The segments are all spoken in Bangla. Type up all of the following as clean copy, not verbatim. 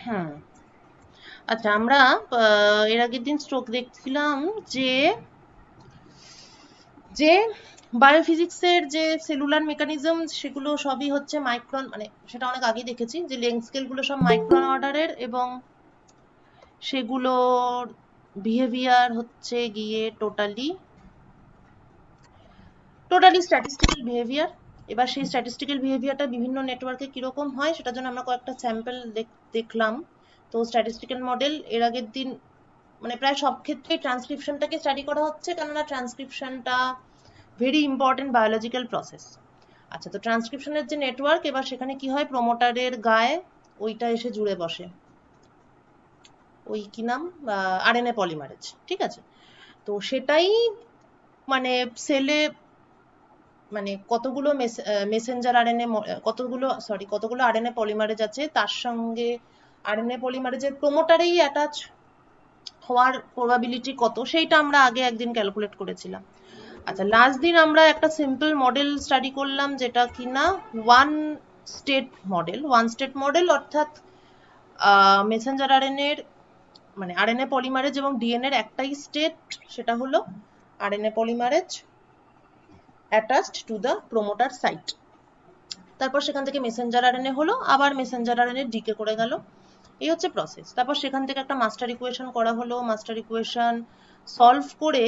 হুম। আচ্ছা, আমরা এর আগের দিন স্ট্রোক দেখছিলাম যে যে বায়োফিজিক্সের যে সেলুলার মেকানিজম সেগুলো সবই হচ্ছে মাইক্রন, মানে সেটা অনেক আগে দেখেছি যে লেন্থ স্কেল গুলো সব মাইক্রন অর্ডারের, এবং সেগুলোর বিহেভিয়ার হচ্ছে গিয়ে টোটালি স্ট্যাটিস্টিক্যাল বিহেভিয়ার। এবার সেই স্ট্যাটিস্টিক্যাল বিহেভিয়ারটা বিভিন্ন নেটওয়ার্কে কিরকম হয় সেটার জন্য আমরা কয়েকটা স্যাম্পল দেখলাম। তো স্ট্যাটিস্টিক্যাল মডেল এর আগের দিন, মানে প্রায় সব ক্ষেত্রেই ট্রান্সক্রিপশনটাকে স্টাডি করা হচ্ছে, কেননা ট্রান্সক্রিপশনটা ভেরি ইম্পর্টেন্ট বায়োলজিক্যাল প্রসেস। আচ্ছা, তো ট্রান্সক্রিপশনের যে নেটওয়ার্ক, এবার সেখানে কি হয়, প্রোমোটারের গায়ে ওইটা এসে জুড়ে বসে, ওই কি নাম, আরএনএ পলিমারেজ, ঠিক আছে। তো সেটাই মানে সেলে, মানে কতগুলো মেসেঞ্জার আরএনএ, কতগুলো আরএনএ পলিমারেজ আছে, তার সঙ্গে আরএনএ পলিমারেজের প্রোমোটারেই অ্যাটাচ হওয়ার প্রবাবিলিটি কত, সেইটা আমরা আগে একদিন ক্যালকুলেট করেছিলাম। আচ্ছা, লাস্ট দিন আমরা একটা সিম্পল মডেল স্টাডি করলাম, যেটা কিনা ওয়ান স্টেট মডেল, অর্থাৎ মেসেঞ্জার আরএনএ এর, মানে আরএনএ পলিমারেজ এবং ডিএনএ এর একটাই স্টেট, সেটা হলো RNA polymerase attached to the promoter site. তারপর সেখান থেকে মেসেঞ্জার আরএনএ হলো, আবার মেসেঞ্জার আরএনএ ডিকে করে গেল, এই হচ্ছে প্রসেস। তারপর সেখান থেকে একটা মাস্টার ইকুয়েশন করা হলো, মাস্টার ইকুয়েশন সলভ করে,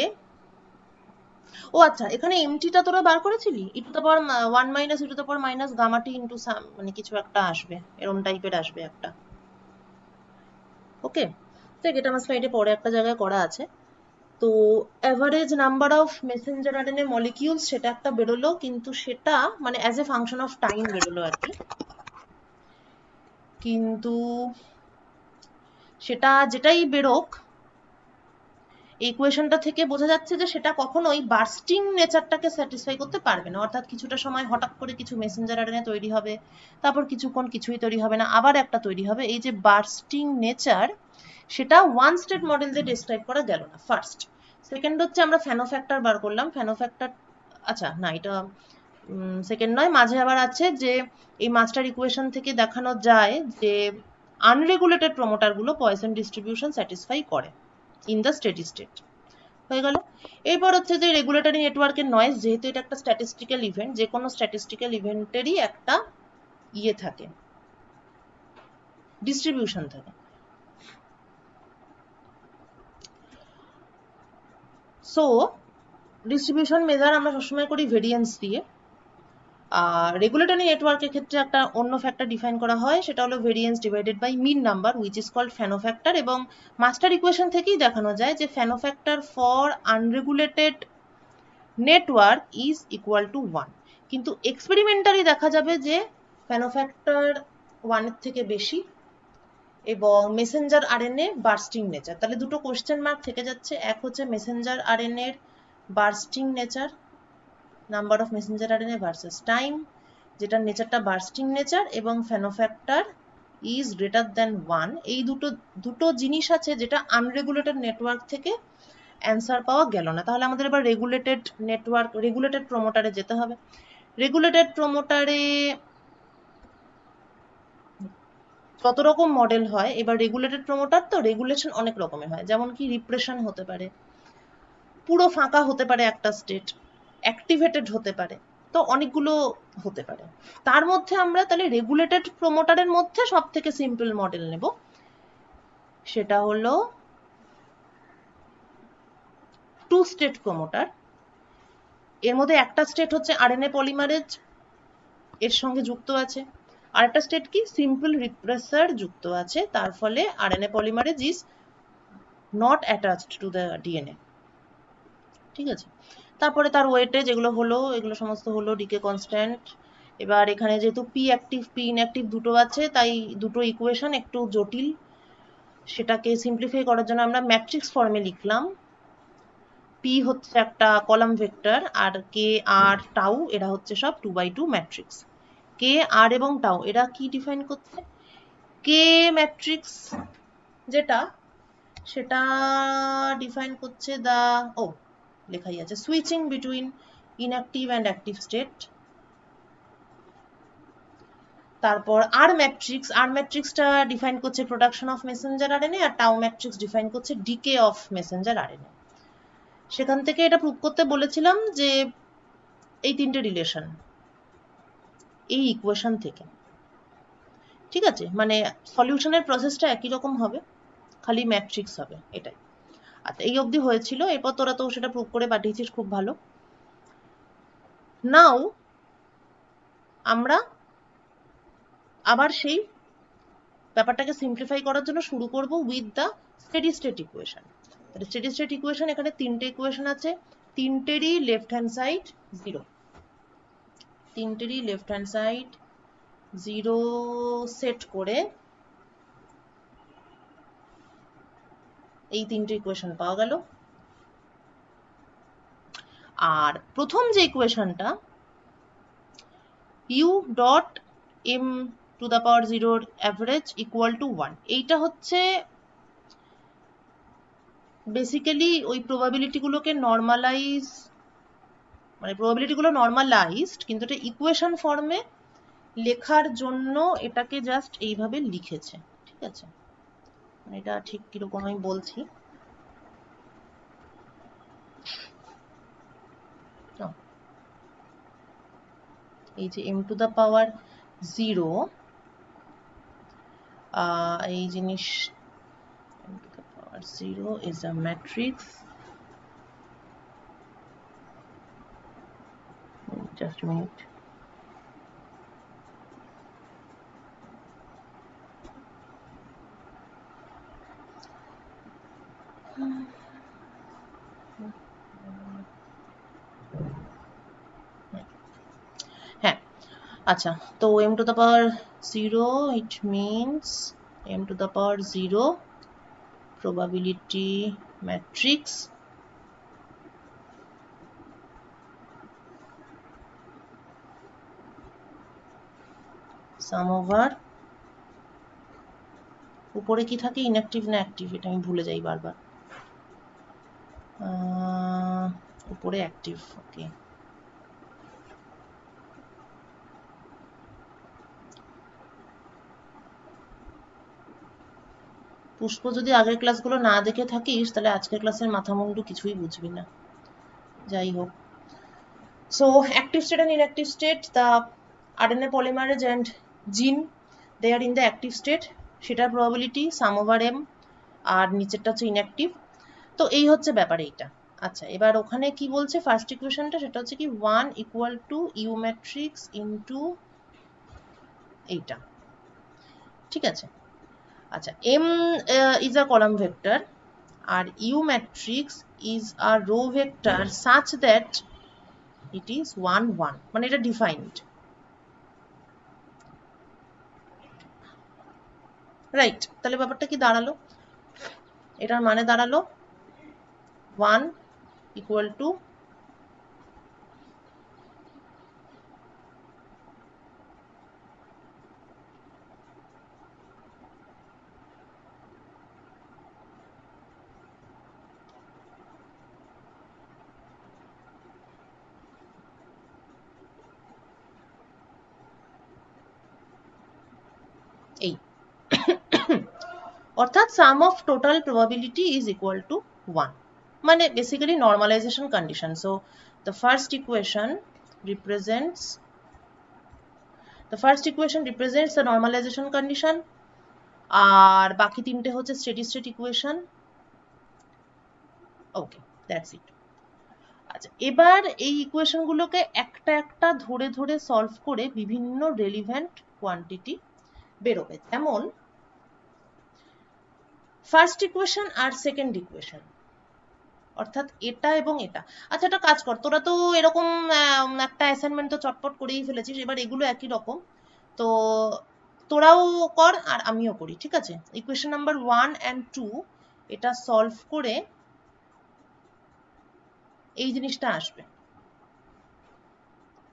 ও আচ্ছা, এখানে এমটিটা তোরা বার করেছিলি, e to the power 1 minus e to the power minus gamma t into some, মানে কিছু একটা আসবে, এরম টাইপের আসবে একটা। ওকে, দেখ এটা আমার স্লাইডে পরে একটা জায়গায় করা আছে। তো average number of messenger RNA molecules সেটা একটা বেরোলো, কিন্তু সেটা মানে as a function of time বেরোলো আর কি। কিন্তু সেটা যেটাই বেরোক, এই ইকুয়েশনটা থেকে বোঝা যাচ্ছে যে সেটা কখনোই বার্স্টিং নেচারটাকে স্যাটিসফাই করতে পারবে না, অর্থাৎ কিছুটা সময় হঠাৎ করে কিছু মেসেঞ্জার আরএনএ তৈরি হবে, তারপর কিছুক্ষণ কিছুই তৈরি হবে না, আবার একটা তৈরি হবে, এই যে বার্স্টিং নেচার, সেটা ওয়ান স্টেট মডেল দিয়ে ডিসক্রাইব করা গেল না, ফার্স্ট। সেকেন্ড হচ্ছে আমরা ফ্যানোফ্যাক্টর বার করলাম, ফ্যানোফ্যাক্টর, আচ্ছা না এটা সেকেন্ড নয়, মাঝে আবার আছে যে এই মাস্টার ইকুয়েশন থেকে দেখানো যায় যে আনরেগুলেটেড প্রোমোটারগুলো পয়সন ডিস্ট্রিবিউশন স্যাটিসফাই করে ইন দ্য স্টেডি স্টেট, হয়ে গেল। এরপর হচ্ছে যে রেগুলেটরি নেটওয়ার্কের নয়েজ, যেহেতু এটা একটা স্ট্যাটিস্টিক্যাল ইভেন্ট, যে কোনো স্ট্যাটিস্টিক্যাল ইভেন্টেরই একটা ইয়ে থাকে, ডিস্ট্রিবিউশন থাকে। সো ডিস্ট্রিবিউশন মেজার আমরা সবসময় করি ভেরিয়েন্স দিয়ে। আর রেগুলেটরি নেটওয়ার্কের ক্ষেত্রে একটা অন্য ফ্যাক্টর ডিফাইন করা হয়, সেটা হলো variance divided by mean number, which is called Fano factor. এবং মাস্টার ইকুয়েশন থেকেই দেখানো যায় যে Fano factor for unregulated network is equal to 1, কিন্তু এক্সপেরিমেন্টালি দেখা যাবে যে ফ্যানো ফ্যাক্টর 1 এর থেকে বেশি, এবং মেসেঞ্জার আরএনএ বার্স্টিং নেচার। তাহলে দুটো কোশ্চেন মার্ক থেকে যাচ্ছে, এক হচ্ছে মেসেঞ্জার আরএনএ এর bursting nature, number of messenger RNA versus time, যেটার নেচারটা বার্স্টিং নেচার, এবং ফ্যানোফ্যাক্টর ইজ গ্রেটার দ্যান 1, এই দুটো দুটো জিনিস আছে যেটা আনরেগুলেটেড নেটওয়ার্ক থেকে অ্যান্সার পাওয়া গেল না। তাহলে আমাদের এবার রেগুলেটেড নেটওয়ার্ক, রেগুলেটেড প্রোমোটারে যেতে হবে। রেগুলেটেড প্রোমোটারে কত রকম মডেল হয়, এবার রেগুলেটেড প্রোমোটার তো রেগুলেশন অনেক রকমের হয়, যেমন কি রিপ্রেশন হতে পারে, পুরো ফাঁকা হতে পারে একটা স্টেট, অ্যাক্টিভেটেড হতে পারে, তো অনেকগুলো হতে পারে। তার মধ্যে আমরা তাহলে রেগুলেটেড প্রোমোটারের মধ্যে সব থেকে সিম্পল মডেল নেব, সেটা হলো টু স্টেট প্রোমোটার। এর মধ্যে একটা স্টেট হচ্ছে আরএনএ পলিমারেজ এর সঙ্গে যুক্ত আছে, আর একটা স্টেট কি সিম্পল রিপ্রেসার যুক্ত আছে, তার ফলে RNA polymerase is not attached to the DNA, ঠিক আছে। তারপরে তার ওয়েটেজ, এগুলো হলো, এগুলো সমস্ত হলো ডিকে কনস্ট্যান্ট। এবার এখানে যেহেতু পি অ্যাক্টিভ পি ইনঅ্যাক্টিভ দুটো আছে, তাই দুটো ইকুয়েশন একটু জটিল, সেটাকে সিম্পলিফাই করার জন্য আমরা ম্যাট্রিক্স ফর্মে লিখলাম। পি হচ্ছে একটা কলাম ভেক্টর, আর কে আর টাউ এরা হচ্ছে সব 2x2 ম্যাট্রিক্স। কে আর এবং টাউ এরা কি ডিফাইন করছে, কে ম্যাট্রিক্স যেটা, সেটা ডিফাইন করছে দা, ও লেখাই আছে, switching between inactive and active state. তারপর আর ম্যাট্রিক্সটা ডিফাইন করছে প্রোডাকশন অফ মেসেঞ্জার আরএনএ, আর টাউ ম্যাট্রিক্স ডিফাইন করছে ডিকে অফ মেসেঞ্জার আরএনএ। সেখান থেকে এটা প্রুভ করতে বলেছিলাম যে এই তিনটে রিলেশন এই ইকুয়েশন থেকে, ঠিক আছে, মানে সলিউশনের প্রসেসটা একই রকম হবে, খালি ম্যাট্রিক্স হবে, এটাই। আচ্ছা, এই অবধি হয়েছিল, এরপর তোরা তো সেটা প্রুভ করে পাঠিয়েছিস, খুব ভালো। নাও আমরা আবার সেই ব্যাপারটাকে সিম্পলিফাই করার জন্য শুরু করব with the steady state equation. Steady state equation, এখানে তিনটে ইকুয়েশন আছে, তিনটেরই লেফট হ্যান্ড সাইড জিরো, তিনটেরই left hand side zero set করে এই তিনটে ইকুয়েশন পাওয়া গেল। আর প্রথম যে ইকুয়েশনটা u dot m to the power জিরোর অ্যাভারেজ ইকুয়াল টু 1, এইটা হচ্ছে বেসিক্যালি ওই প্রবাবিলিটিগুলোকে নর্মালাইজ, মানে প্রবাবিলিটিগুলো নর্মালাইজড, কিন্তু এটা ইকুয়েশন ফর্মে লেখার জন্য এটাকে জাস্ট এইভাবে লিখেছে, ঠিক আছে। এটা ঠিক কিরকম আমি বলছি, এই যে m to the power zero, এই জিনিস m to the power 0 is a matrix, just a minute, হ্যাঁ, আচ্ছা, তো m to the power 0 it means m to the power 0 probability matrix sum over, উপরে কি থাকে, ইনঅ্যাক্টিভ না অ্যাক্টিভ, এটা আমি ভুলে যাই বারবার, উপরে অ্যাক্টিভ, ওকে। পুষ্প, যদি আগের ক্লাসগুলো না দেখে থাকিস তাহলে আজকের ক্লাসের মাথা মুন্ডু কিছুই বুঝবি না, যাই হোক। So active state and inactive state, the RNA polymerase and gene, they are in the active state, সেটার probability sum over m, আর নিচেরটা হচ্ছে inactive। তো এই হচ্ছে ব্যাপার এইটা। আচ্ছা, এবার ওখানে কি বলছে ফার্স্ট ইকুয়েশনটা, সেটা হচ্ছে কি 1 equal to U matrix into এইটা, ঠিক আছে। আচ্ছা, m is a column vector R u matrix is a row vector such that it is 1 1, মানে এটা ডিফাইন্ড, রাইট। তাহলে ব্যাপারটা কি দাঁড়ালো, এটার মানে দাঁড়ালো 1 ইকুয়াল টু এই, অর্থাৎ sum of total probability is equal to 1, মানে basically normalization condition. So the first equation represents the normalization condition, আর বাকি তিনটে হচ্ছে steady state equation. Okay, that's it. আচ্ছা, এবার এই ইকুয়েশনগুলোকে একটা একটা ধরে ধরে সলভ করে বিভিন্ন রেলিভেন্ট কোয়ান্টিটি বেরোবে, যেমন ফার্স্ট ইকুয়েশন আর সেকেন্ড ইকুয়েশন, অর্থাৎ এটা এবং এটা। আচ্ছা, একটা কাজ কর, তোরা তো এরকম একটা অ্যাসাইনমেন্ট তো চটপট করেই ফেলেছিস, এবার এগুলো একই রকম, তো তোরাও কর আর আমিও করি, ঠিক আছে। ইকুয়েশন নাম্বার 1 and 2 এটা সলভ করে এই জিনিসটা আসবে,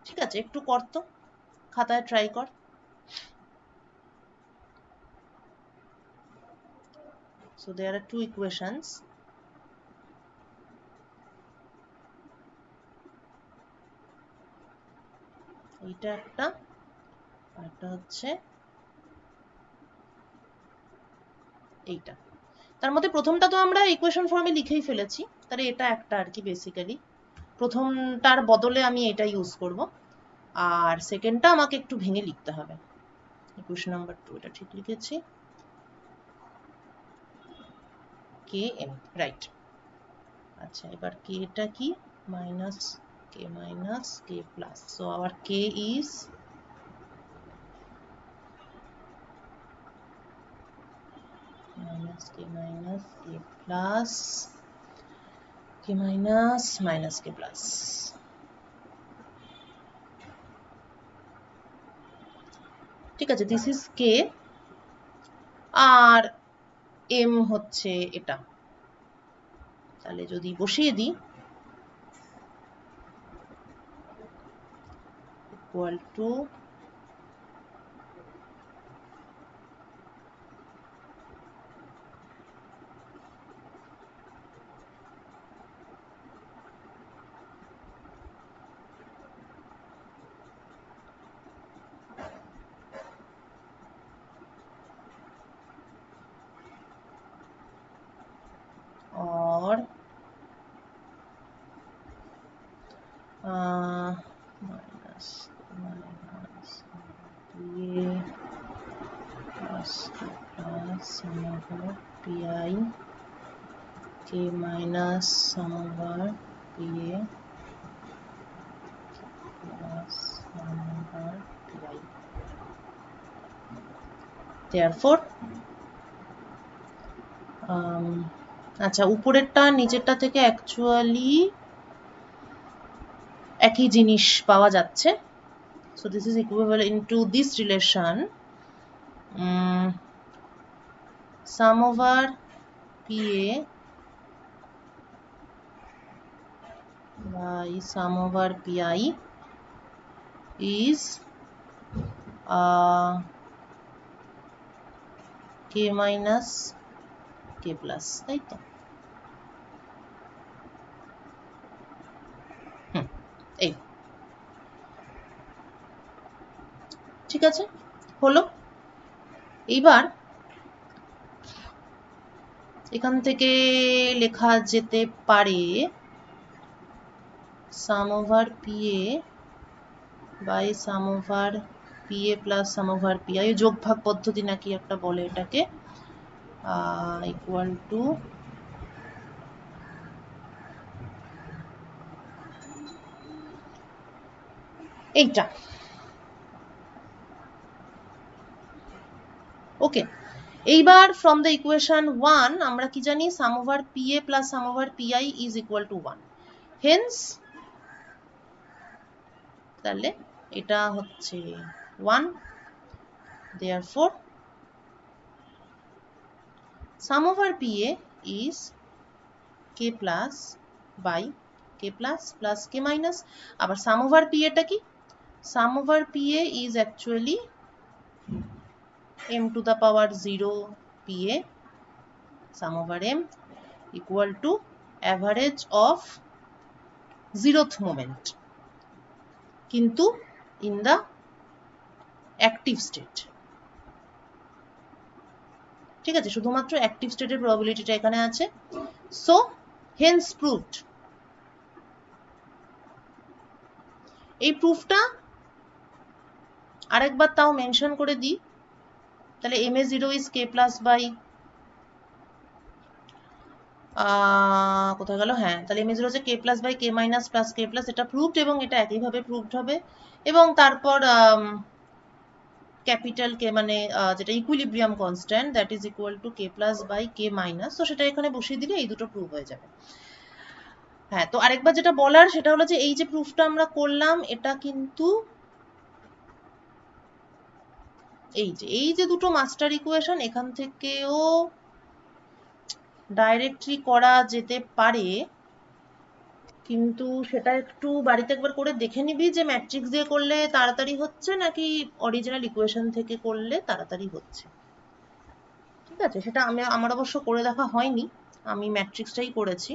ঠিক আছে। একটু কর তো, খাতায় ট্রাই কর। So there are two equations. এইটা একটা, আর একটা হচ্ছে এইটা। তার মধ্যে প্রথমটা তো আমরা ইকুয়েশন ফর্মে লিখেই ফেলেছি, তাহলে এটা একটা আর কি বেসিক্যালি প্রথমটার বদলে আমি এটা ইউজ করব, আর সেকেন্ডটা আমাকে একটু ভেঙে লিখতে হবে। ইকুয়েশন নাম্বার 2 এটা ঠিক লিখেছি, কে এম, রাইট। আচ্ছা, এবার কে এটা কি, minus K plus, so our K is minus k plus k minus k plus। ঠিক আছে, দিস ইজ কে, আর এম হচ্ছে এটা। তাহলে যদি বসিয়ে দিই, ইকুয়াল টু और माइनस ये plus P I K minus sum over P A plus sum over P I. Therefore আচ্ছা, উপরেরটা নিচেরটা থেকে অ্যাকচুয়ালি একই জিনিস পাওয়া যাচ্ছে। So this is equivalent to this relation, sum over PA by sum over PI is k minus k plus, তাই তো? এই ঠিক আছে, হলো। এইবার এখান থেকে লেখা যেতে পারে sum over PA by sum over PA plus sum over PI, যোগভাগ পদ্ধতি নাকি একটা বলে এটাকে, ইকুয়াল টু এইটা। ওকে, এইবার ফ্রম দ্য ইকুয়েশন 1 আমরা কি জানি, sum over PA plus sum over PI is equal to 1, hence তাহলে এটা হচ্ছে 1, therefore sum over PA is k plus by k plus plus k minus. আবার সাম ওভার PA টা কি, sum over PA is actually m to the power 0 PA sum over m equal to average of 0th moment, কিন্তু in the active state। ঠিক আছে, শুধুমাত্র অ্যাক্টিভ স্টেটের প্রবাবিলিটিটা এখানে আছে। So Haynes proved. এই প্রুফটা আরেকবার তাও মেনশন করে দিই, তাহলে ma0 is k plus by কোথায় গেল, হ্যাঁ, তাহলে ma0 হচ্ছে k plus by k minus plus k plus, এটা প্রুভড এবং এটা একইভাবে প্রুভড হবে। এবং তারপর ক্যাপিটাল কে মানে যেটা equilibrium constant, that is equal to k plus by k minus, তো সেটা এখানে বসিয়ে দিলে এই দুটো প্রুভ হয়ে যাবে। হ্যাঁ, তো আরেকবার যেটা বলার সেটা হলো যে এই যে প্রুফটা আমরা করলাম, এটা কিন্তু এই যে দুটো মাস্টার ইকুয়েশন, এখান থেকেও ডাইরেক্টলি করা যেতে পারে, কিন্তু সেটা একটু বাড়িতে একবার করে দেখে নিবি যে ম্যাট্রিক্স দিয়ে করলে তাড়াতাড়ি হচ্ছে নাকি অরিজিনাল ইকুয়েশন থেকে করলে তাড়াতাড়ি হচ্ছে। ঠিক আছে, সেটা আমার অবশ্য করে দেখা হয়নি, আমি ম্যাট্রিক্সটাই করেছি।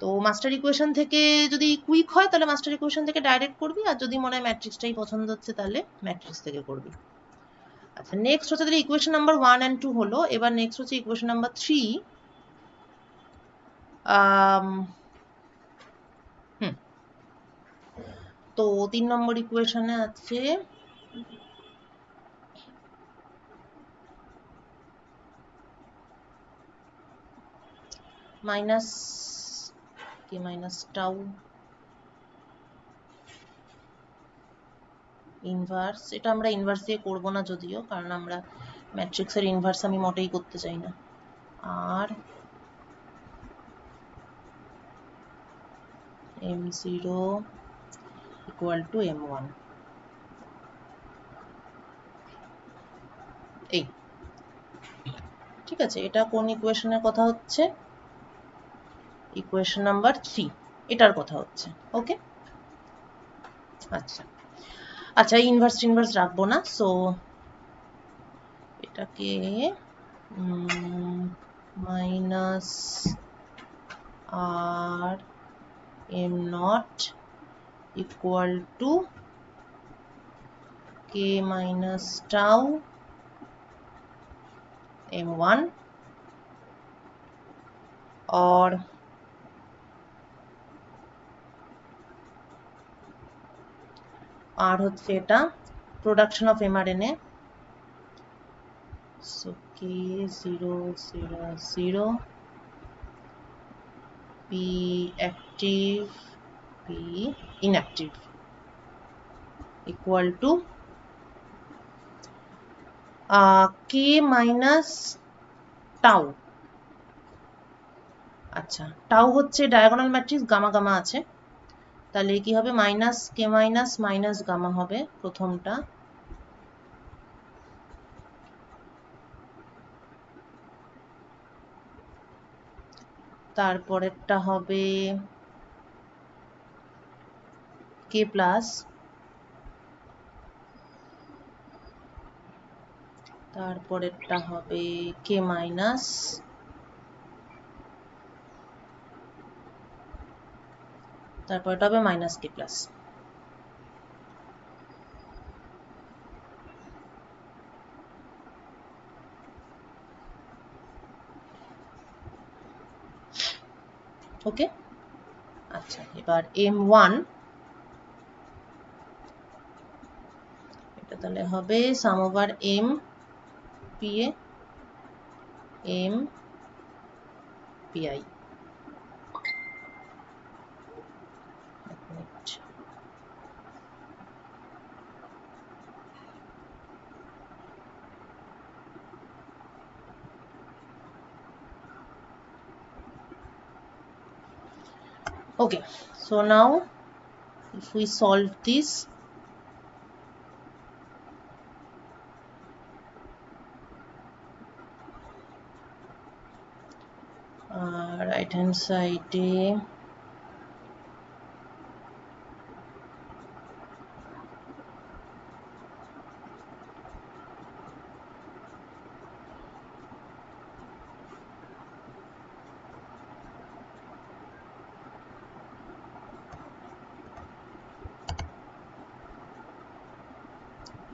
তো মাস্টার ইকুয়েশন থেকে যদি কুইক হয় তাহলে মাস্টার ইকুয়েশন থেকে ডাইরেক্ট করবি, আর যদি মনে হয় ম্যাট্রিক্সটাই পছন্দ হচ্ছে তাহলে ম্যাট্রিক্স থেকে করবি। আচ্ছা, নেক্সট হচ্ছে তাহলে ইকুয়েশন নাম্বার 1 and 2 হলো। এবার নেক্সট হচ্ছে ইকুয়েশন নাম্বার 3। তো 3 নম্বর ইকুয়েশনে আছে minus K minus tau inverse. এটা আমরা ইনভার্স দিয়ে করবো না যদিও, কারণ আমরা ম্যাট্রিক্সের ইনভার্স আমি মোটেই করতে চাই না। আর m0 ইকুয়াল টু m1, এই ঠিক আছে। এটা কোন ইকুয়েশনের কথা হচ্ছে? ইকুয়েশন নাম্বার 3 এটার কথা হচ্ছে। ওকে, আচ্ছা আচ্ছা, ইনভার্স রাখবো না। সো এটাকে মাইনাস আর M naught equal to K minus tau m1 और আর হচ্ছে এটা production of mRNA। So K000 P active P inactive equal to K minus tau। আচ্ছা, টাউ হচ্ছে ডায়াগোনাল ম্যাট্রিক্স, গামা গামা আছে, তাহলে কি হবে? Minus K minus minus gamma হবে প্রথমটা, তারপরেরটা হবে কে প্লাস, তারপরেরটা হবে কে মাইনাস, তারপরটা হবে মাইনাস কে প্লাস। ওকে, আচ্ছা এবার m1 এটা তাহলে হবে সাম over m pa m pi। Okay, so now if we solve this, right hand side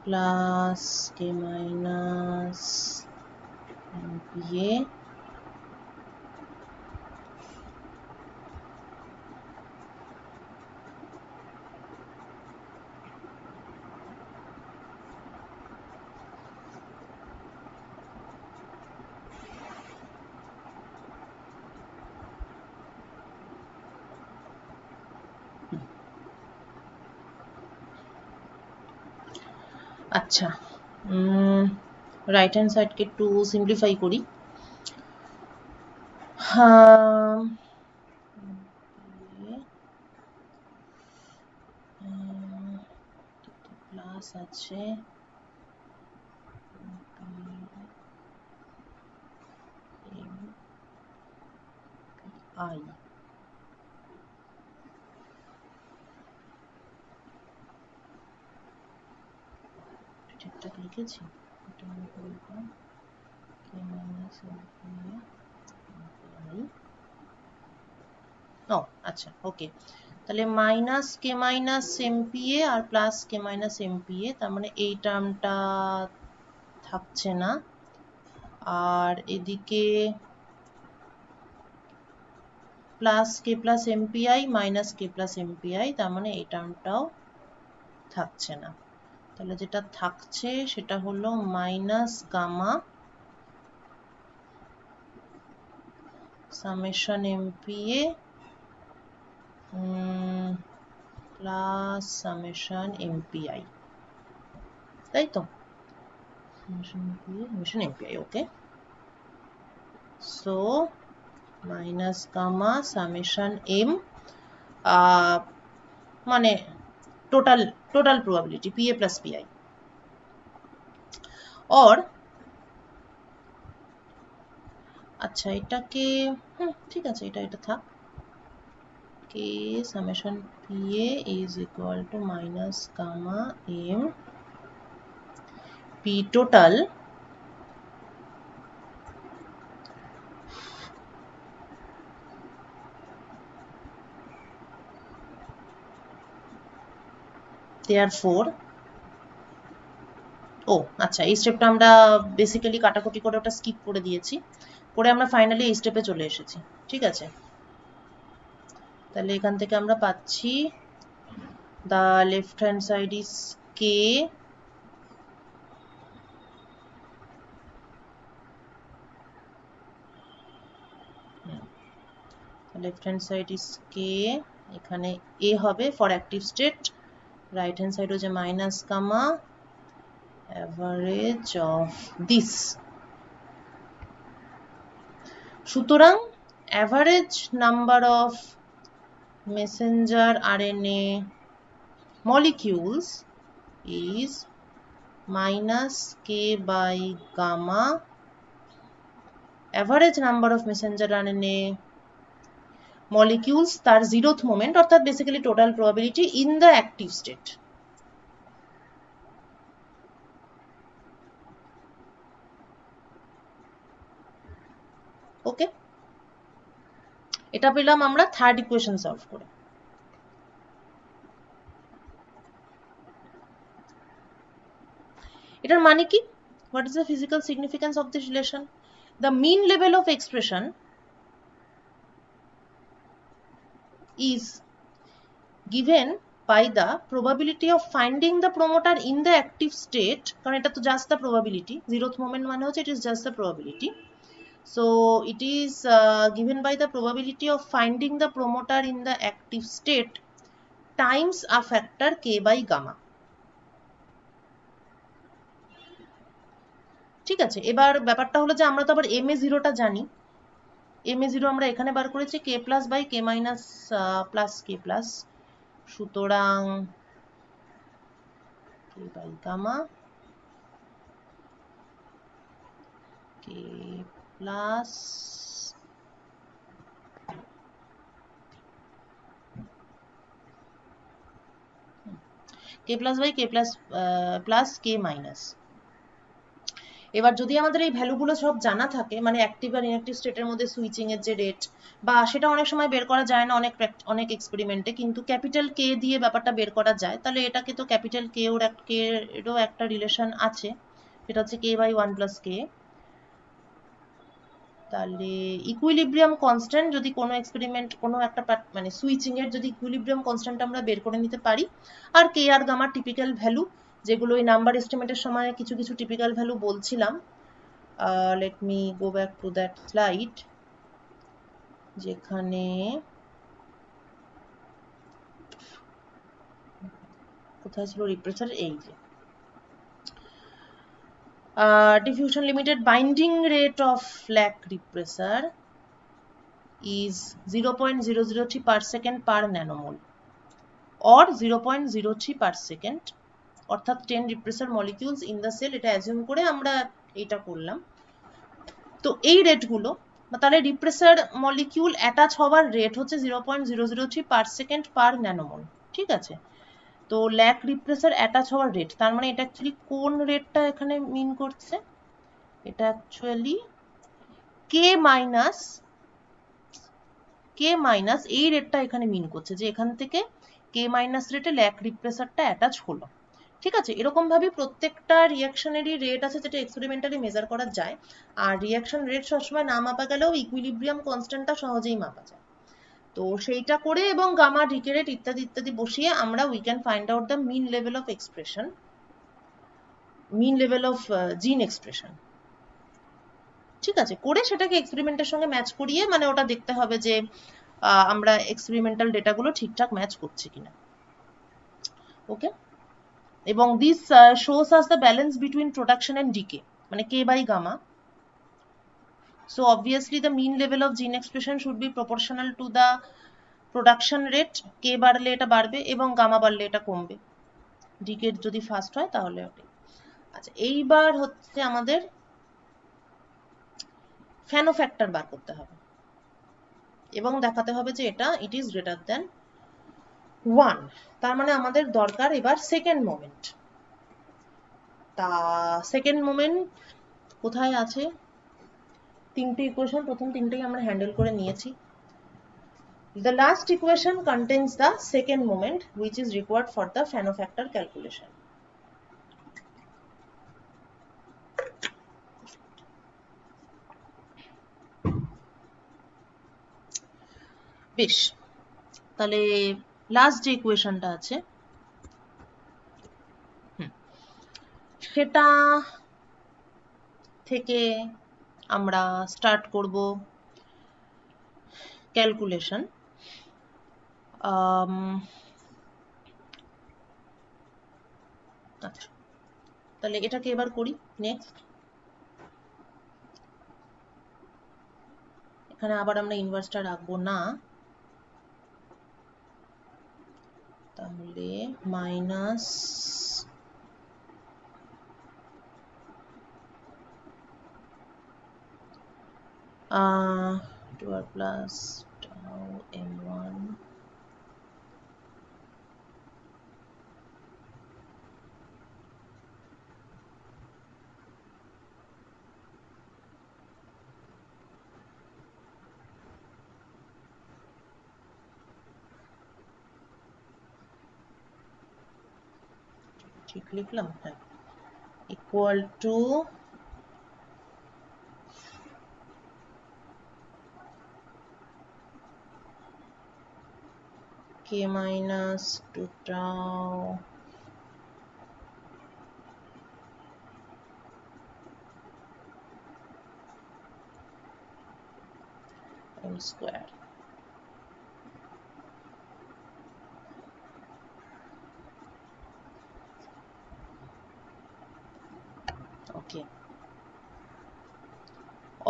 plus k minus mpa আচ্ছা, রাইট হ্যান্ড সাইডকে একটু সিম্পলিফাই করি। প্লাস আছে আই, ঠিকঠাক লিখেছি? এটা আমি করব k minus mpa i ও আচ্ছা, ওকে, তাহলে মাইনাস কে মাইনাস এমপিএ আর প্লাস কে মাইনাস এমপিএ, তার মানে এই টার্মটা থাকছে না। আর এদিকে plus K plus MPI minus K plus MPI, তার মানে এই টার্মটাও থাকছে না। তাহলে যেটা থাকছে সেটা হলো minus gamma summation MPA plus summation MPI, তাই তো? Summation MPI, okay. So minus gamma summation M, মানে total probability PA plus PI, और আচ্ছা এটাকে ঠিক আছে, এটা থাক, k summation PA is equal to minus gamma m P total therefore, ও আচ্ছা এই স্টেপটা আমরা বেসিক্যালি কাটাকুটি করে ওটা স্কিপ করে দিয়েছি, করে আমরা ফাইনালি এই স্টেপে চলে এসেছি, ঠিক আছে? তাহলে এখান থেকে আমরা পাচ্ছি the left hand side is k left hand side is k, এখানে a হবে for active state, right hand side হচ্ছে minus gamma average of this. সুতরাং average number of messenger RNA molecules is minus k by gamma average number of messenger RNA molecules তার 0th moment, অর্থাৎ basically total probability in the active state. ওকে, এটা পেলাম আমরা থার্ড ইকুয়েশন সলভ করে। এটার মানে কি? What is the physical significance of this relation? The mean level of expression is given by the probability of finding the promoter in the active state, কারণ এটা তো just the probability, 0th moment মানে হচ্ছে it is just the probability. So it is given by the probability of finding the promoter in the active state times a factor k by gamma. ঠিক আছে, এবার ব্যাপারটা হলো যে আমরা তো আবার MA0 টা জানি, MA0 আমরা এখানে বার করেছি k plus by k minus plus k plus, সুতরাং k বাই gamma k plus by k plus k minus. এবার যদি আমাদের এই ভ্যালুগুলো সব জানা থাকে, মানে অ্যাক্টিভ আর ইনঅ্যাক্টিভ স্টেটের মধ্যে সুইচিং এর যে রেট, বা সেটা অনেক সময় বের করা যায় না অনেক এক্সপেরিমেন্টে, কিন্তু ক্যাপিটাল কে দিয়ে ব্যাপারটা বের করা যায়, তাহলে এটাকে তো ক্যাপিটাল কে এরও একটা রিলেশন আছে, সেটা হচ্ছে কে বাই 1 প্লাস কে। তাহলে ইকুইলিব্রিয়াম কনস্ট্যান্ট যদি কোনো এক্সপেরিমেন্ট কোনো একটা মানে সুইচিং এর যদি ইকুইলিব্রিয়াম কনস্ট্যান্ট আমরা বের করে নিতে পারি, আর কে আর গামার টিপিক্যাল ভ্যালু, যেগুলো ওই নাম্বার এস্টিমেটের সময় কিছু কিছু টিপিক্যাল ভ্যালু বলছিলাম, let me go back to that slide, যেখানে কোথায় ছিল রিপ্রেসার, এই যে diffusion limited binding rate of Lac repressor is 0.003 per second per nanomole or 0.03 per second, অর্থাৎ 10 repressor molecules in the cell, এটা অ্যাজিউম করে আমরা এটা করলাম। তো এই রেটগুলো, তাহলে রিপ্রেসার মলিকিউল অ্যাটাচ হওয়ার রেট হচ্ছে 0.003 পার সেকেন্ড পার ন্যানোমোল, ঠিক আছে? তো ল্যাক রিপ্রেসার অ্যাটাচ হওয়ার রেট, তার মানে এটা অ্যাকচুয়ালি কোন রেটটা এখানে মিন করছে? এটা অ্যাকচুয়ালি k কে মাইনাস এই রেটটা এখানে মিন করছে যে এখান থেকে কে মাইনাস রেটে ল্যাক রিপ্রেসারটা অ্যাটাচ হলো। ঠিক আছে, এরকম ভাবে প্রত্যেকটা রিয়াকশনেরই রেট আছে যেটা এক্সপেরিমেন্টালি মেজার করা যায়। আর রিয়াকশন রেট সবসময় না মাপা গেলেও ইকুইলিব্রিয়াম কনস্ট্যান্টটা সহজেই মাপা যায়। তো সেইটা করে এবং গামা ডিকে রেট ইত্যাদি ইত্যাদি বসিয়ে আমরা we can find out the mean level of expression, mean level of gene expression. ঠিক আছে, করে সেটাকে এক্সপেরিমেন্টের সঙ্গে ম্যাচ করিয়ে মানে ওটা দেখতে হবে যে আমরা এক্সপেরিমেন্টাল ডেটাগুলো ঠিকঠাক ম্যাচ করছি কিনা। ওকে, এবং this shows us the balance between production and decay, মানে K by gamma. So obviously the mean level of gene expression should be proportional to the production rate. কে বাড়লে এটা বাড়বে এবং গামা বাড়লে এটা কমবে। ডিকে যদি ফাস্ট হয় তাহলে ওটাই। আচ্ছা, এইবার হচ্ছে আমাদের ফ্যানো ফ্যাক্টর বার করতে হবে এবং দেখাতে হবে যে এটা ইট ইজ গ্রেটার দেন 1। তার মানে আমাদের দরকার এবার সেকেন্ড মোমেন্ট। তা সেকেন্ড মোমেন্ট কোথায় আছে? তিনটে ইকুয়েশন, প্রথম তিনটেই আমরা হ্যান্ডেল করে নিয়েছি। The last equation contains the second moment which is required for the Fano factor calculation. বেশ, তাহলে লাস্ট যে ইকুয়েশনটা আছে সেটা থেকে আমরা স্টার্ট করব ক্যালকুলেশন। আচ্ছা, তাহলে এটাকে এবার করি। নেক্সট, এখানে আবার আমরা ইনভার্সটা রাখবো না, তাহলে মাইনাস টুয়ার প্লাস টাউ m1 ঠিক লিখলাম? হ্যাঁ, equal to k minus 2 tau m square. Okay,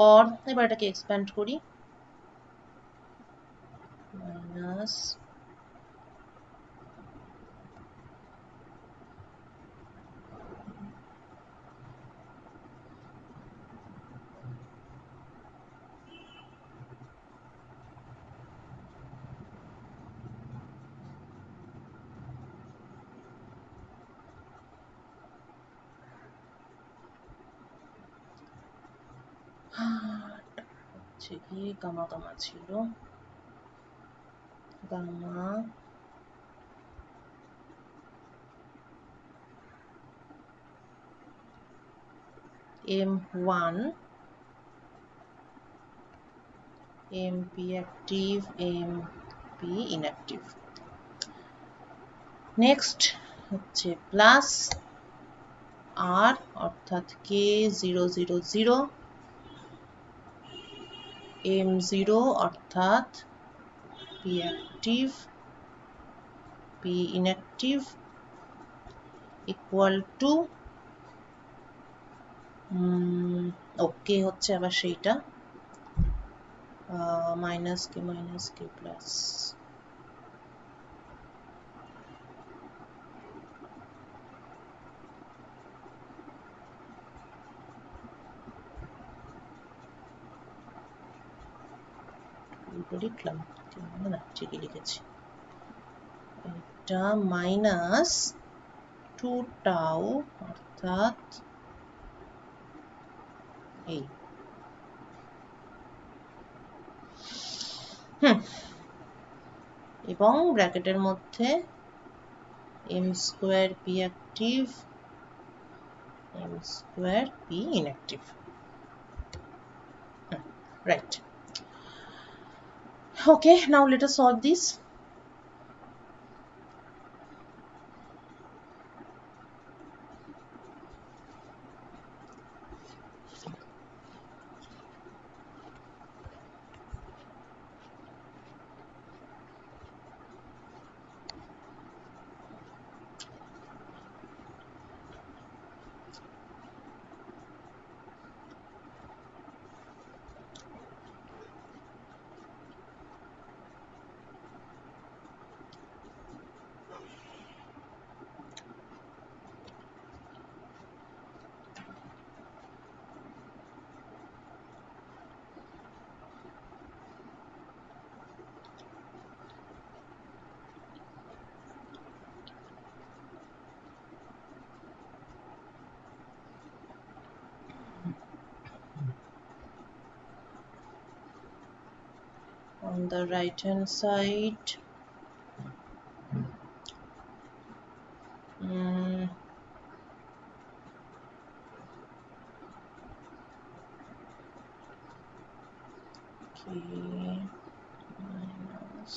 और এবার এটাকে এক্সপ্যান্ড করি, মাইনাস হচ্ছে কি গামা গামা ছিল, gamma m1 mp active mp inactive. Next হচ্ছে প্লাস আর অর্থাৎ k000 m0 অর্থাৎ p active p inactive equal to okay হচ্ছে আবার সেইটা মাইনাস কে প্লাস লিখলাম না, ঠিকই লিখেছি, এটা মাইনাস 2 টাউ অর্থাৎ এই এবং ব্র্যাকেটের মধ্যে m square p active, m square p inactive. Right. Okay, now let us solve this. On the right hand side, k minus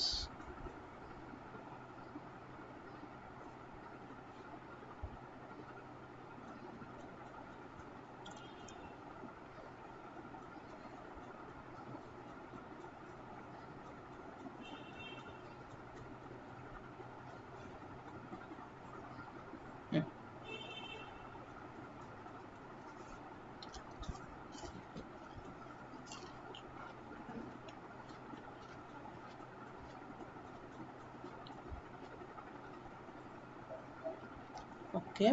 ওকে,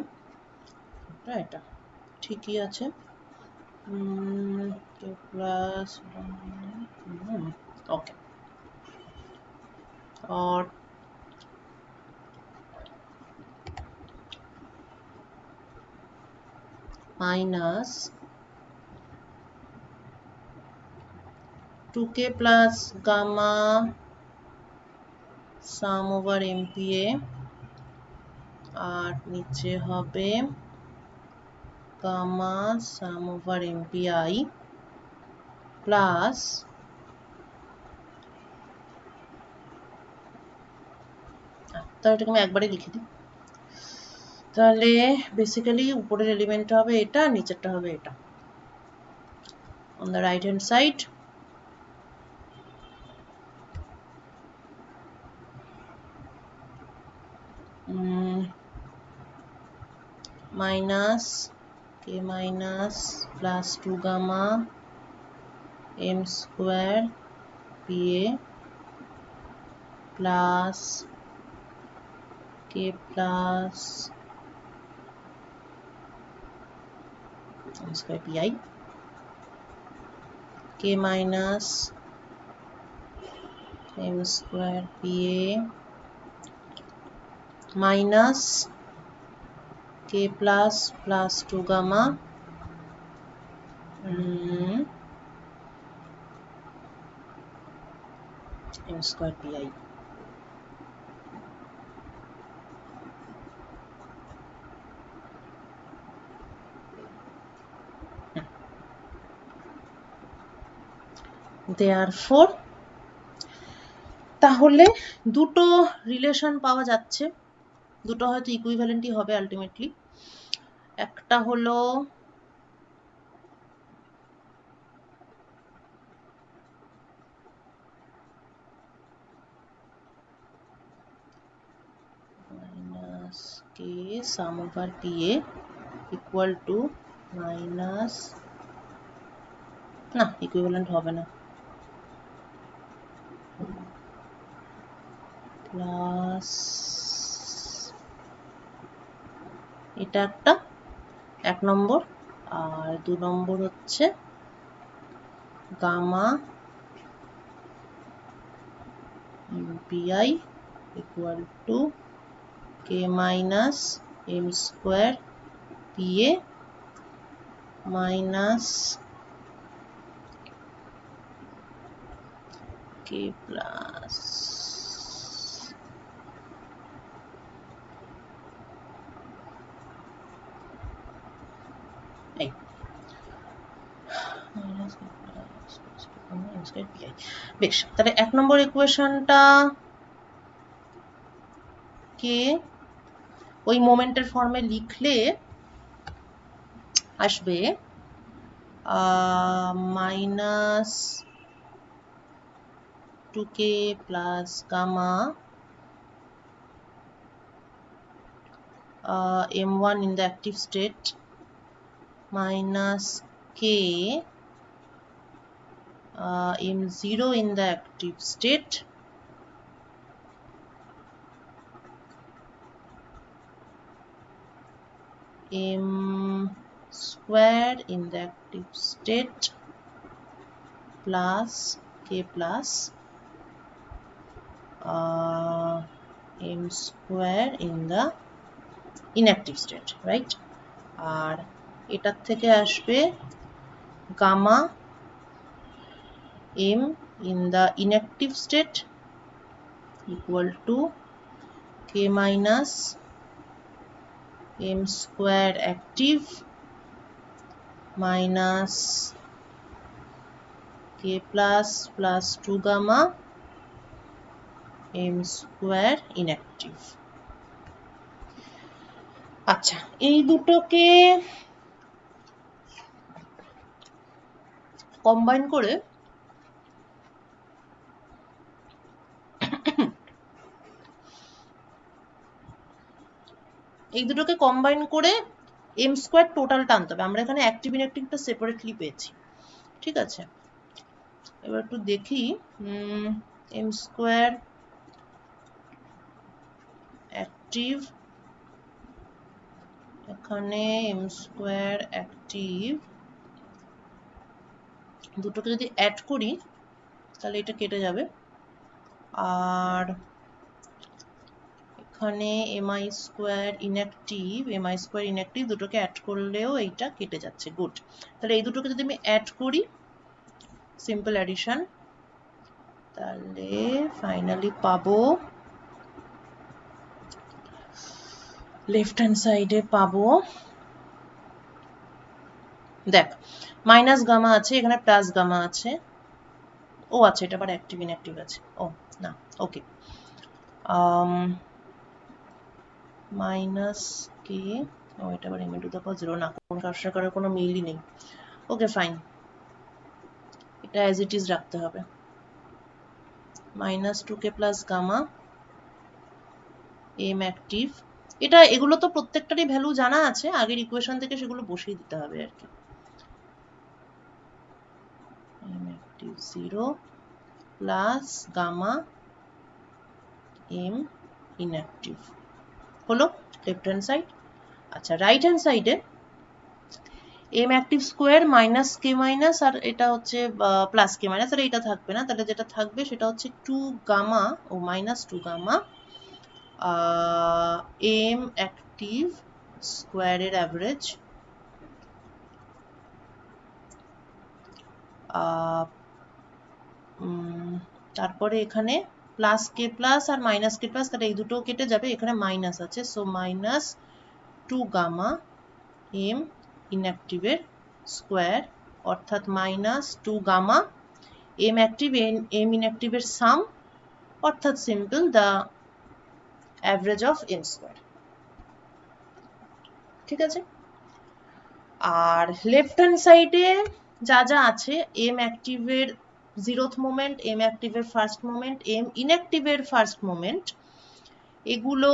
এটা ঠিকই আছে। k plus ওকে, और minus 2k plus gamma sum over mpa, আর নিচে হবে gamma sum over mpi plus তাহলে এটাকে আমি একবারে লিখে দিই। তাহলে বেসিক্যালি উপরের এলিমেন্টটা হবে এটা, নিচেরটা হবে এটা। On the right hand side, minus k minus plus 2 gamma m square pa plus k plus m square pi, k minus m square pa minus k plus 2 gamma m square pi। Therefore, তাহলে দুটো রিলেশন পাওয়া যাচ্ছে, দুটো হয়তো ইকুইভ্যালেন্টই হবে আলটিমেটলি। একটা হলো minus k sum over pa equal to minus, না ইকুইভ্যালেন্ট হবে না, প্লাস এটা একটা 1 নম্বর, আর 2 নম্বর হচ্ছে gamma pi equal to k minus m square pa minus k k plus এই বেশ, তাহলে 1 নম্বর ইকুয়েশনটা কে ওই মোমেন্টের ফর্মে লিখলে আসবে minus 2k plus gamma m1 in the active state minus k m0 in the active state m square in the active state plus k plus m square in the inactive state, right? আর এটার থেকে আসবে gamma m in the inactive state equal to k minus m square active minus k plus 2 gamma m square inactive. আচ্ছা, এই দুটোকে কম্বাইন করে m স্কয়ার টোটালটা আনতে হবে। আমরা এখানে অ্যাক্টিভ ইনঅ্যাক্টিভটা সেপারেটলি পেয়েছি, ঠিক আছে? এবার একটু দেখি m স্কয়ার অ্যাক্টিভ, এখানে m স্কয়ার অ্যাক্টিভ দুটোকে যদি অ্যাড করি তাহলে এটা কেটে যাবে, আর এখানে mi স্কয়ার ইনঅ্যাক্টিভ দুটোকে অ্যাড করলেও এইটা কেটে যাচ্ছে। গুড, তাহলে এই দুটোকে যদি আমি অ্যাড করি সিম্পল অ্যাডিশন, তাহলে ফাইনালি পাবো লেফট হ্যান্ড সাইডে পাবো, দেখ মাইনাস গামা আছে, এখানে প্লাস গামা আছে, ও আচ্ছা এটা আবার অ্যাক্টিভ ইনঅ্যাক্টিভ আছে, ও না ওকে, মাইনাস কে, ও এটা আবার m টু দ্য পাওয়ার 0 না, কোন কার সাথে কোনো মিলই নেই। ওকে ফাইন, এটা অ্যাজ ইট ইজ রাখতে হবে, minus 2k plus gamma m active, এটা এগুলো তো প্রত্যেকটারই ভ্যালু জানা আছে, আগের ইকুয়েশন থেকে সেগুলো বসিয়ে দিতে হবে আর কি। m active 0 plus gamma m inactive হলো লেফট হ্যান্ড সাইড। আচ্ছা, রাইট হ্যান্ড সাইডে m active square minus K minus, আর এটা হচ্ছে প্লাস কে মাইনাস, আর এটা থাকবে না, তাহলে যেটা থাকবে সেটা হচ্ছে 2 গামা ও মাইনাস 2 গামা m অ্যাক্টিভ স্কোয়ারের অ্যাভারেজ তারপরে এখানে প্লাস কে প্লাস আর মাইনাস কে প্লাস, তাহলে এই দুটো কেটে যাবে, এখানে মাইনাস আছে, সো মাইনাস 2 গামা m ইনঅ্যাক্টিভের স্কোয়ার, অর্থাৎ minus 2 gamma m active m ইনঅ্যাক্টিভের সাম, অর্থাৎ simple the average of m square, ঠিক আছে? আর লেফট হ্যান্ড সাইডে যা যা আছে m অ্যাক্টিভের 0th মোমেন্ট, m অ্যাক্টিভের ফার্স্ট মোমেন্ট, m ইনঅ্যাক্টিভের ফার্স্ট মোমেন্ট, এগুলো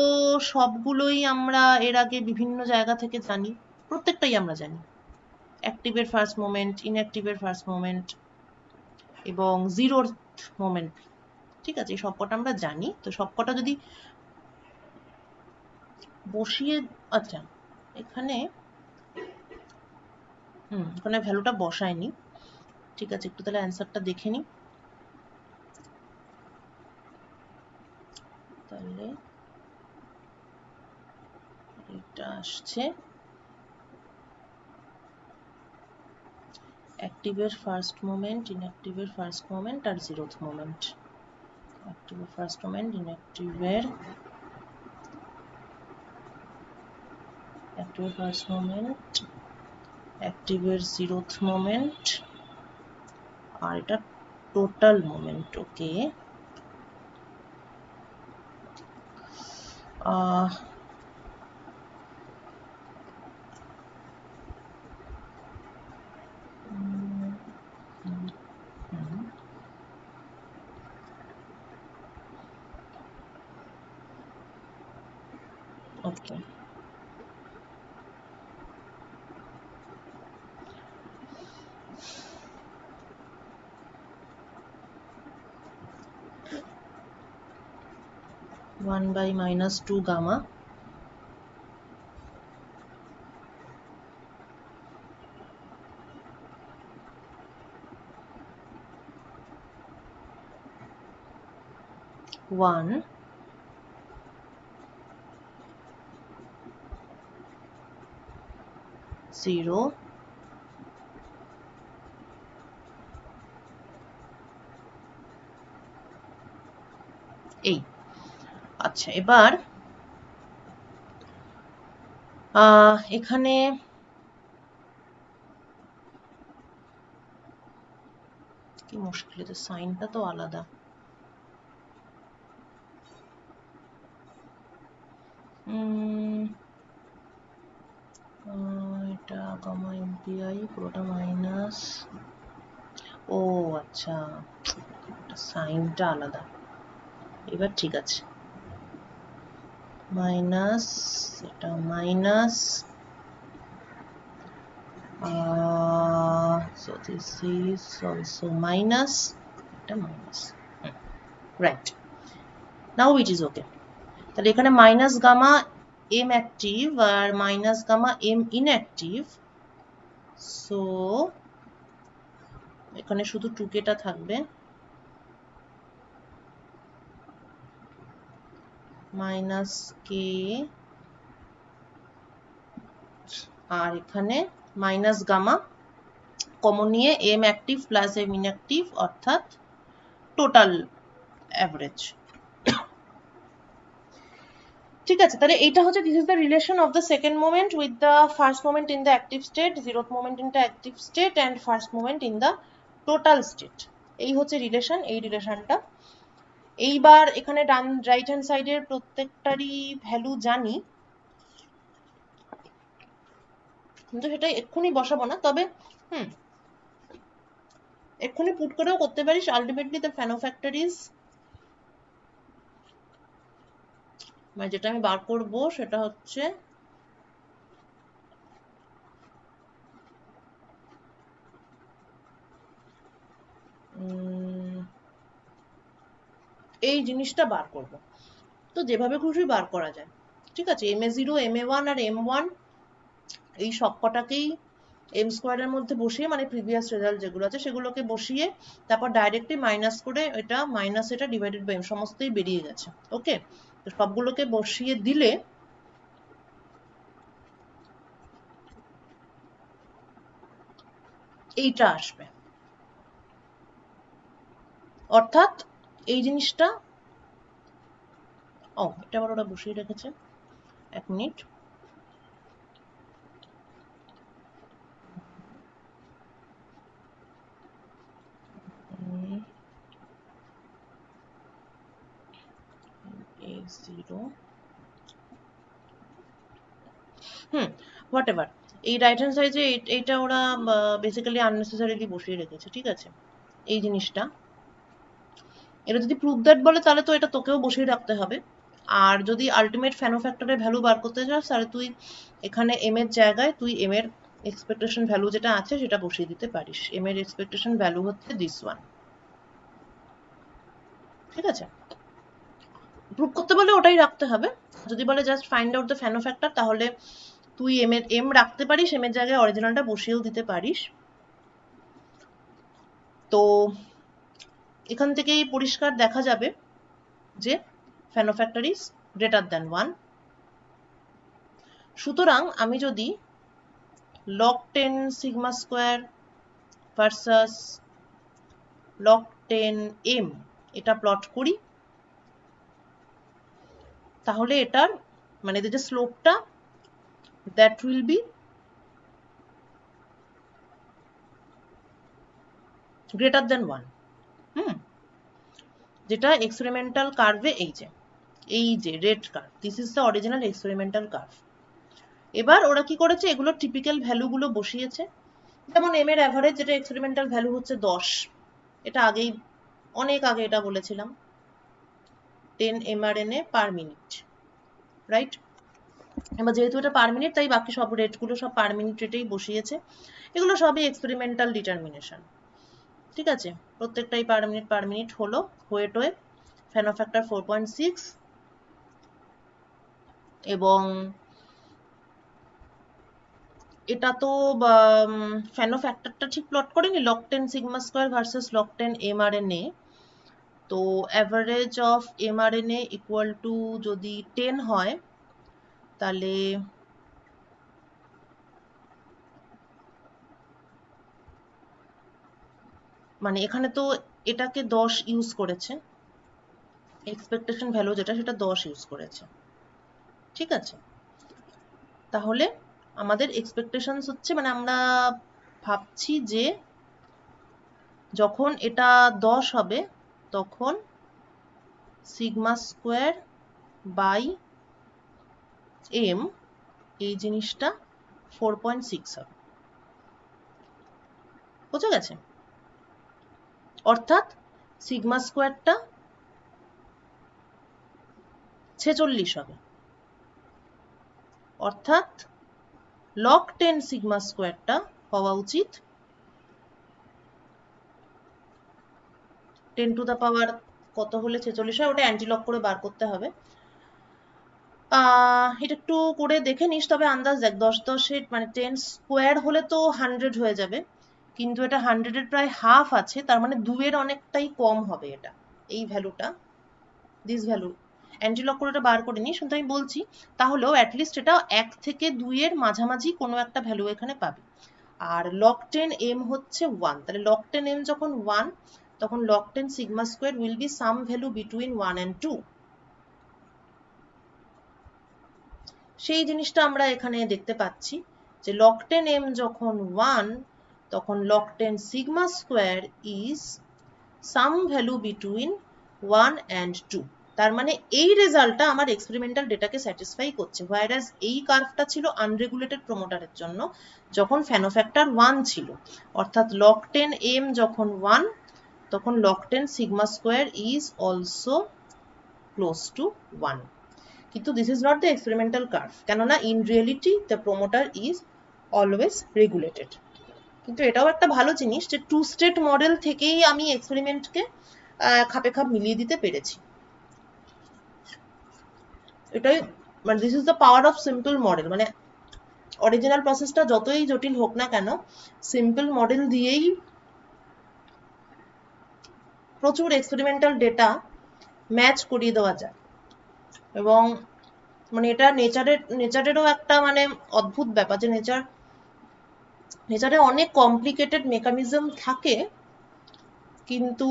সবগুলোই আমরা এর আগে বিভিন্ন জায়গা থেকে জানি, প্রত্যেকটাই আমরা জানি, অ্যাক্টিভের ফার্স্ট মোমেন্ট, ইনঅ্যাক্টিভের ফার্স্ট মোমেন্ট এবং 0th মোমেন্ট, ঠিক আছে? সবকটা আমরা জানি, তো সবকটা যদি বসিয়ে, আচ্ছা এখানে এখানে ভ্যালুটা বসায়নি, ঠিক আছে, একটু তাহলে অ্যান্সারটা দেখে নিই, তাহলে এটা আসছে অ্যাক্টিভের ফার্স্ট মোমেন্ট, ইনঅ্যাক্টিভের ফার্স্ট মোমেন্ট আর 0th moment, active first moment, inactive first moment, active 0th moment, আর এটা total moment. Okay, okay, one by minus 2 gamma one zero এই। আচ্ছা, এবার এখানে কি মুশকিল, তো সাইনটা তো আলাদা। এটা গামা এমপিআই পুরোটা মাইনাস। ও আচ্ছা, সাইনটা আলাদা, এবার ঠিক আছে। মাইনাস, এটা minus, so this is also minus, এটা minus, right, now it is okay। তাহলে এখানে মাইনাস গামা এম অ্যাক্টিভ আর minus gamma M inactive, so এখানে শুধু 2k টা থাকবে, মাইনাস কে, আর এখানে মাইনাস গামা কমন নিয়ে M active plus M inactive অর্থাৎ টোটাল অ্যাভারেজ। ঠিক আছে, তাহলে এইটা হচ্ছে this is the relation of the second moment with the first moment in the active state, 0th moment in the active state and first moment in the total state. এই হচ্ছে রিলেশন, এই রিলেশনটা। এইবার এখানে ডান রাইট হ্যান্ড সাইডের প্রত্যেকটারই ভ্যালু জানি, কিন্তু সেটা এক্ষুনি বসাবো না, তবে এক্ষুনি পুট করেও করতে পারিস। Ultimately the Fano factor is, মানে যেটা আমি বার করবো সেটা হচ্ছে এই জিনিসটা বার করব, তো যেভাবে খুশি বার করা যায়। ঠিক আছে, MA0 MA1 আর M1 এই সবকটাকেই এম স্কোয়ারের মধ্যে বসিয়ে, মানে প্রিভিয়াস রেজাল্ট যেগুলো আছে সেগুলোকে বসিয়ে তারপর ডাইরেক্টলি মাইনাস করে এটা মাইনাস এটা ডিভাইডেড বাই এম সমস্তই বেরিয়ে গেছে। ওকে, তো সবগুলোকে বসিয়ে দিলে এইটা আসবে, অর্থাৎ এই জিনিসটা, ও এটা আবার ওরা বসিয়ে রেখেছে, এক মিনিট, A0 হোয়াট এভার, এই রাইট হ্যান্ড সাইডে এইটা ওরা বেসিক্যালি আননেসেসারিলি বসিয়ে রেখেছে। ঠিক আছে, এই জিনিসটা এটা যদি প্রুভ দ্যাট বলে তাহলে তো এটা তোকেও বসিয়ে রাখতে হবে। আর যদি আলটিমেট ফ্যানো ফ্যাক্টরের ভ্যালু বার করতে চাস তাহলে তুই এখানে এম এর জায়গায় তুই এম এর এক্সপেকটেশন ভ্যালু যেটা আছে সেটা বসিয়ে দিতে পারিস। এম এর এক্সপেকটেশন ভ্যালু হচ্ছে দিস ওয়ান। ঠিক আছে, প্রুভ করতে বলে ওটাই রাখতে হবে। যদি বলে just find out the Fano factor তাহলে তুই এম রাখতে পারিস, এম এর জায়গায় অরিজিনালটা বসিয়েও দিতে পারিস। তো এখান থেকেই পরিষ্কার দেখা যাবে যে Fano factor is greater than 1। সুতরাং আমি যদি log 10 sigma square versus log 10 m এটা প্লট করি, তাহলে এটার মানে যে স্লোপটা that will be greater than 1। যেটা এক্সপেরিমেন্টাল কার্ভে এই যে red curve, this is the original experimental curve. এবার ওরা কি করেছে, এগুলো টিপিক্যাল ভ্যালুগুলো বসিয়েছে। যেমন এম এর অ্যাভারেজ, যেটা এক্সপেরিমেন্টাল ভ্যালু হচ্ছে 10, এটা আগেই অনেক আগে এটা বলেছিলাম, 10 mRNA পার মিনিট, রাইট? এবার যেহেতু এটা পার মিনিট, তাই বাকি সব রেটগুলো সব পার মিনিট রেটেই বসিয়েছে। এগুলো সবই এক্সপেরিমেন্টাল ডিটারমিনেশন, ঠিক আছে? প্রত্যেকটাই পার মিনিট হলো। হয়ে টোয়ে ফ্যানো ফ্যাক্টর 4.6, এবং এটা তো ফ্যানো ফ্যাক্টরটা ঠিক প্লট করিনি, log 10 sigma square versus log 10 mRNA। তো average of mRNA equal to যদি 10 হয়, তাহলে মানে এখানে তো এটাকে 10 ইউজ করেছে, এক্সপেকটেশন ভ্যালু যেটা সেটা 10 ইউজ করেছে, ঠিক আছে? তাহলে আমাদের এক্সপেকটেশনস হচ্ছে, মানে আমরা ভাবছি যে যখন এটা 10 হবে তখন সিগমা স্কোয়ার বাই এম এই জিনিসটা 4.6 হবে, বুঝে গেছে? অর্থাৎ সিগমা স্কোয়ারটা 46 হবে, অর্থাৎ log 10 সিগমা স্কোয়ারটা হওয়া উচিত 10 টু দ্য পাওয়ার কত হলে 46 হয়, ওটা অ্যান্টিলগ করে বার করতে হবে। এটা একটু করে দেখে নিস, তবে আন্দাজ দেখ, 10 মানে 10 স্কোয়ার হলে তো 100 হয়ে যাবে, কিন্তু এটা 100 এর প্রায় হাফ আছে, তার মানে 2 এর অনেকটাই কম হবে এটা, এই ভ্যালুটা, দিস ভ্যালু। অ্যান্টিলগ করে এটা বার করে নিস, কিন্তু আমি বলছি তাহলেও অ্যাটলিস্ট এটা 1 থেকে 2 এর মাঝামাঝি কোনো একটা ভ্যালু এখানে পাবি। আর log 10 m হচ্ছে 1, তাহলে log 10 m যখন 1, তখন log 10 sigma square will be some value between 1 and 2। সেই জিনিসটা আমরা এখানে দেখতে পাচ্ছি যে log 10 m যখন 1, তখন log 10 sigma square is some value between 1 and 2। তার মানে এই রেজাল্টটা আমার এক্সপেরিমেন্টাল ডেটাকে স্যাটিসফাই করছে, হোয়ারাজ এই কার্ভটা ছিল আনরেগুলেটেড প্রোমোটারের জন্য যখন ফ্যানো ফ্যাক্টর 1 ছিল, অর্থাৎ log 10 m যখন 1, তখন log 10 sigma square is also close to 1। কিন্তু this is not the experimental curve, কেননা in reality the promoter is always regulated। কিন্তু এটাও একটা ভালো জিনিস যে টু স্টেট মডেল থেকেই আমি এক্সপেরিমেন্টকে খাপে খাপ মিলিয়ে দিতে পেরেছি। এটাই মানে this is the power of simple model, মানে অরিজিনাল প্রসেসটা যতই জটিল হোক না কেন, সিম্পল মডেল দিয়েই প্রচুর এক্সপেরিমেন্টাল ডেটা ম্যাচ করিয়ে দেওয়া যায়। এবং মানে এটা নেচারেরও একটা মানে অদ্ভুত ব্যাপার যে নেচারে অনেক কমপ্লিকেটেড মেকানিজম থাকে, কিন্তু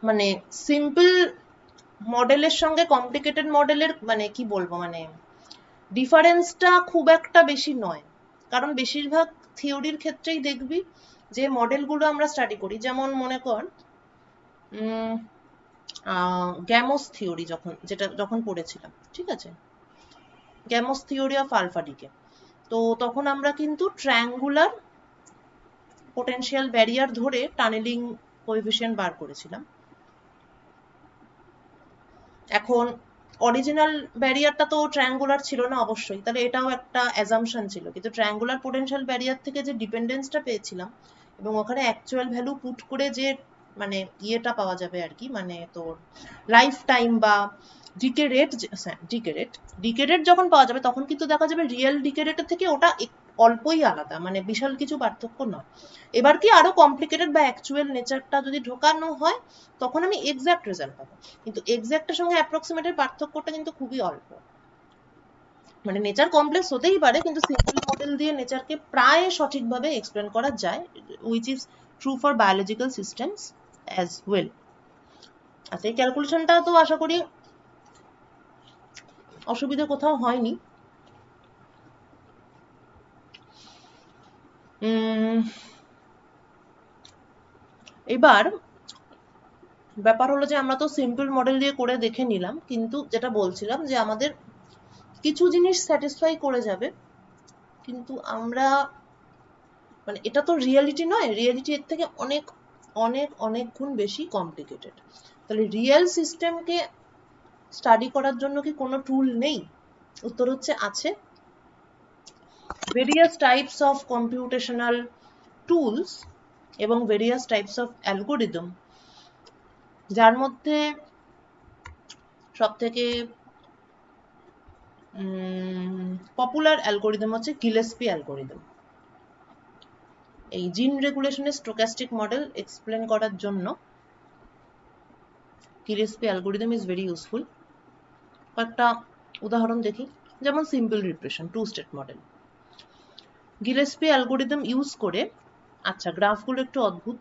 মানে সিম্পল মডেলের সঙ্গে কমপ্লিকেটেড মডেলের মানে কি বলবো, মানে ডিফারেন্সটা খুব একটা বেশি নয়। কারণ বেশিরভাগ থিওরির ক্ষেত্রেই দেখবি যে মডেলগুলো আমরা স্টাডি করি, যেমন মনে কর গ্যামোস থিওরি যখন পড়েছিলাম, ঠিক আছে, গ্যামোস থিওরি অফ আলফা ডিকে, তো তখন আমরা কিন্তু ট্রায়াঙ্গুলার পোটেনশিয়াল ব্যারিয়ার ধরে টানেলিং কোএফিসিয়েন্ট বার করেছিলাম। এখন অরিজিনাল ব্যারিয়ারটা তো ট্রায়াঙ্গুলার ছিল না অবশ্যই, তাহলে এটাও একটা অ্যাজাম্পশন ছিল, কিন্তু ট্রায়াঙ্গুলার পোটেনশিয়াল ব্যারিয়ার থেকে যে ডিপেন্ডেন্সটা পেয়েছিলাম এবং ওখানে অ্যাকচুয়াল ভ্যালু পুট করে যে মানে ইয়েটা পাওয়া যাবে আর কি, মানে তোর লাইফ টাইম বা ডিকে রেট যখন পাওয়া যাবে, তখন কিন্তু দেখা যাবে রিয়েল ডিকে রেটের থেকে ওটা অল্পই আলাদা, মানে বিশাল কিছু পার্থক্য নয়। এবার কি আরো কমপ্লিকেটেড বা অ্যাকচুয়াল নেচারটা যদি ঢোকানো হয়, তখন আমি এক্সাক্ট রেজাল্ট পাবো, কিন্তু এক্সাক্টের সঙ্গে অ্যাপ্রক্সিমেটের পার্থক্যটা কিন্তু খুবই অল্প। মানে নেচার কমপ্লেক্স হতেই পারে, কিন্তু সিম্পল মডেল দিয়ে নেচারকে প্রায় সঠিকভাবে এক্সপ্লেন করা যায়, which is true for biological systems as well. আচ্ছা, এই ক্যালকুলেশনটা তো আশা করি অসুবিধা কোথাও হয়নি। এবার ব্যাপার হলো যে আমরা তো সিম্পল মডেল দিয়ে করে দেখে নিলাম, কিন্তু যেটা বলছিলাম যে আমাদের কিছু জিনিস স্যাটিসফাই করে যাবে, কিন্তু আমরা মানে এটা তো রিয়েলিটি নয়, রিয়েলিটি এর থেকে অনেক অনেক অনেক গুণ বেশি কমপ্লিকেটেড। তাহলে রিয়েল সিস্টেমকে স্টাডি করার জন্য কি কোনো টুল নেই? উত্তর হচ্ছে আছে। Various types of computational tools এবং ভেরিয়াস টাইপস অফ অ্যালগোরিদম, যার মধ্যে সব থেকে পপুলার অ্যালগোরিদম হচ্ছে গিলেস্পি অ্যালগোরিদম। এই জিন রেগুলেশনের স্টোক্যাস্টিক মডেল এক্সপ্লেন করার জন্য Gillespie algorithm is very useful. কয়েকটা উদাহরণ দেখি, যেমন simple repression, two state model. Gillespie algorithm use করে, আচ্ছা গ্রাফগুলো একটু অদ্ভুত,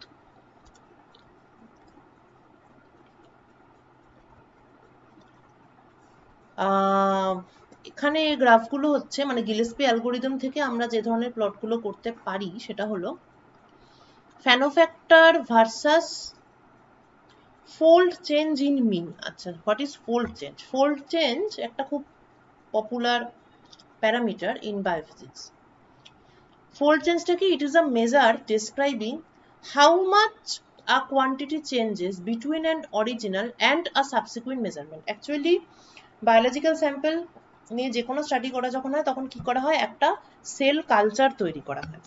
এখানে গ্রাফগুলো হচ্ছে মানে গিলেস্পি অ্যালগোরিদম থেকে আমরা যে ধরনের প্লটগুলো করতে পারি সেটা হলো Fano factor versus fold change in mean. আচ্ছা, what is fold change? Fold change একটা খুব popular parameter in biophysics. Fold change টা কি? It is a measure describing how much a quantity changes between an original and a subsequent measurement. Actually biological sample নিয়ে যে কোনো স্টাডি করা যখন হয় তখন কি করা হয়, একটা সেল কালচার তৈরি করা হয়।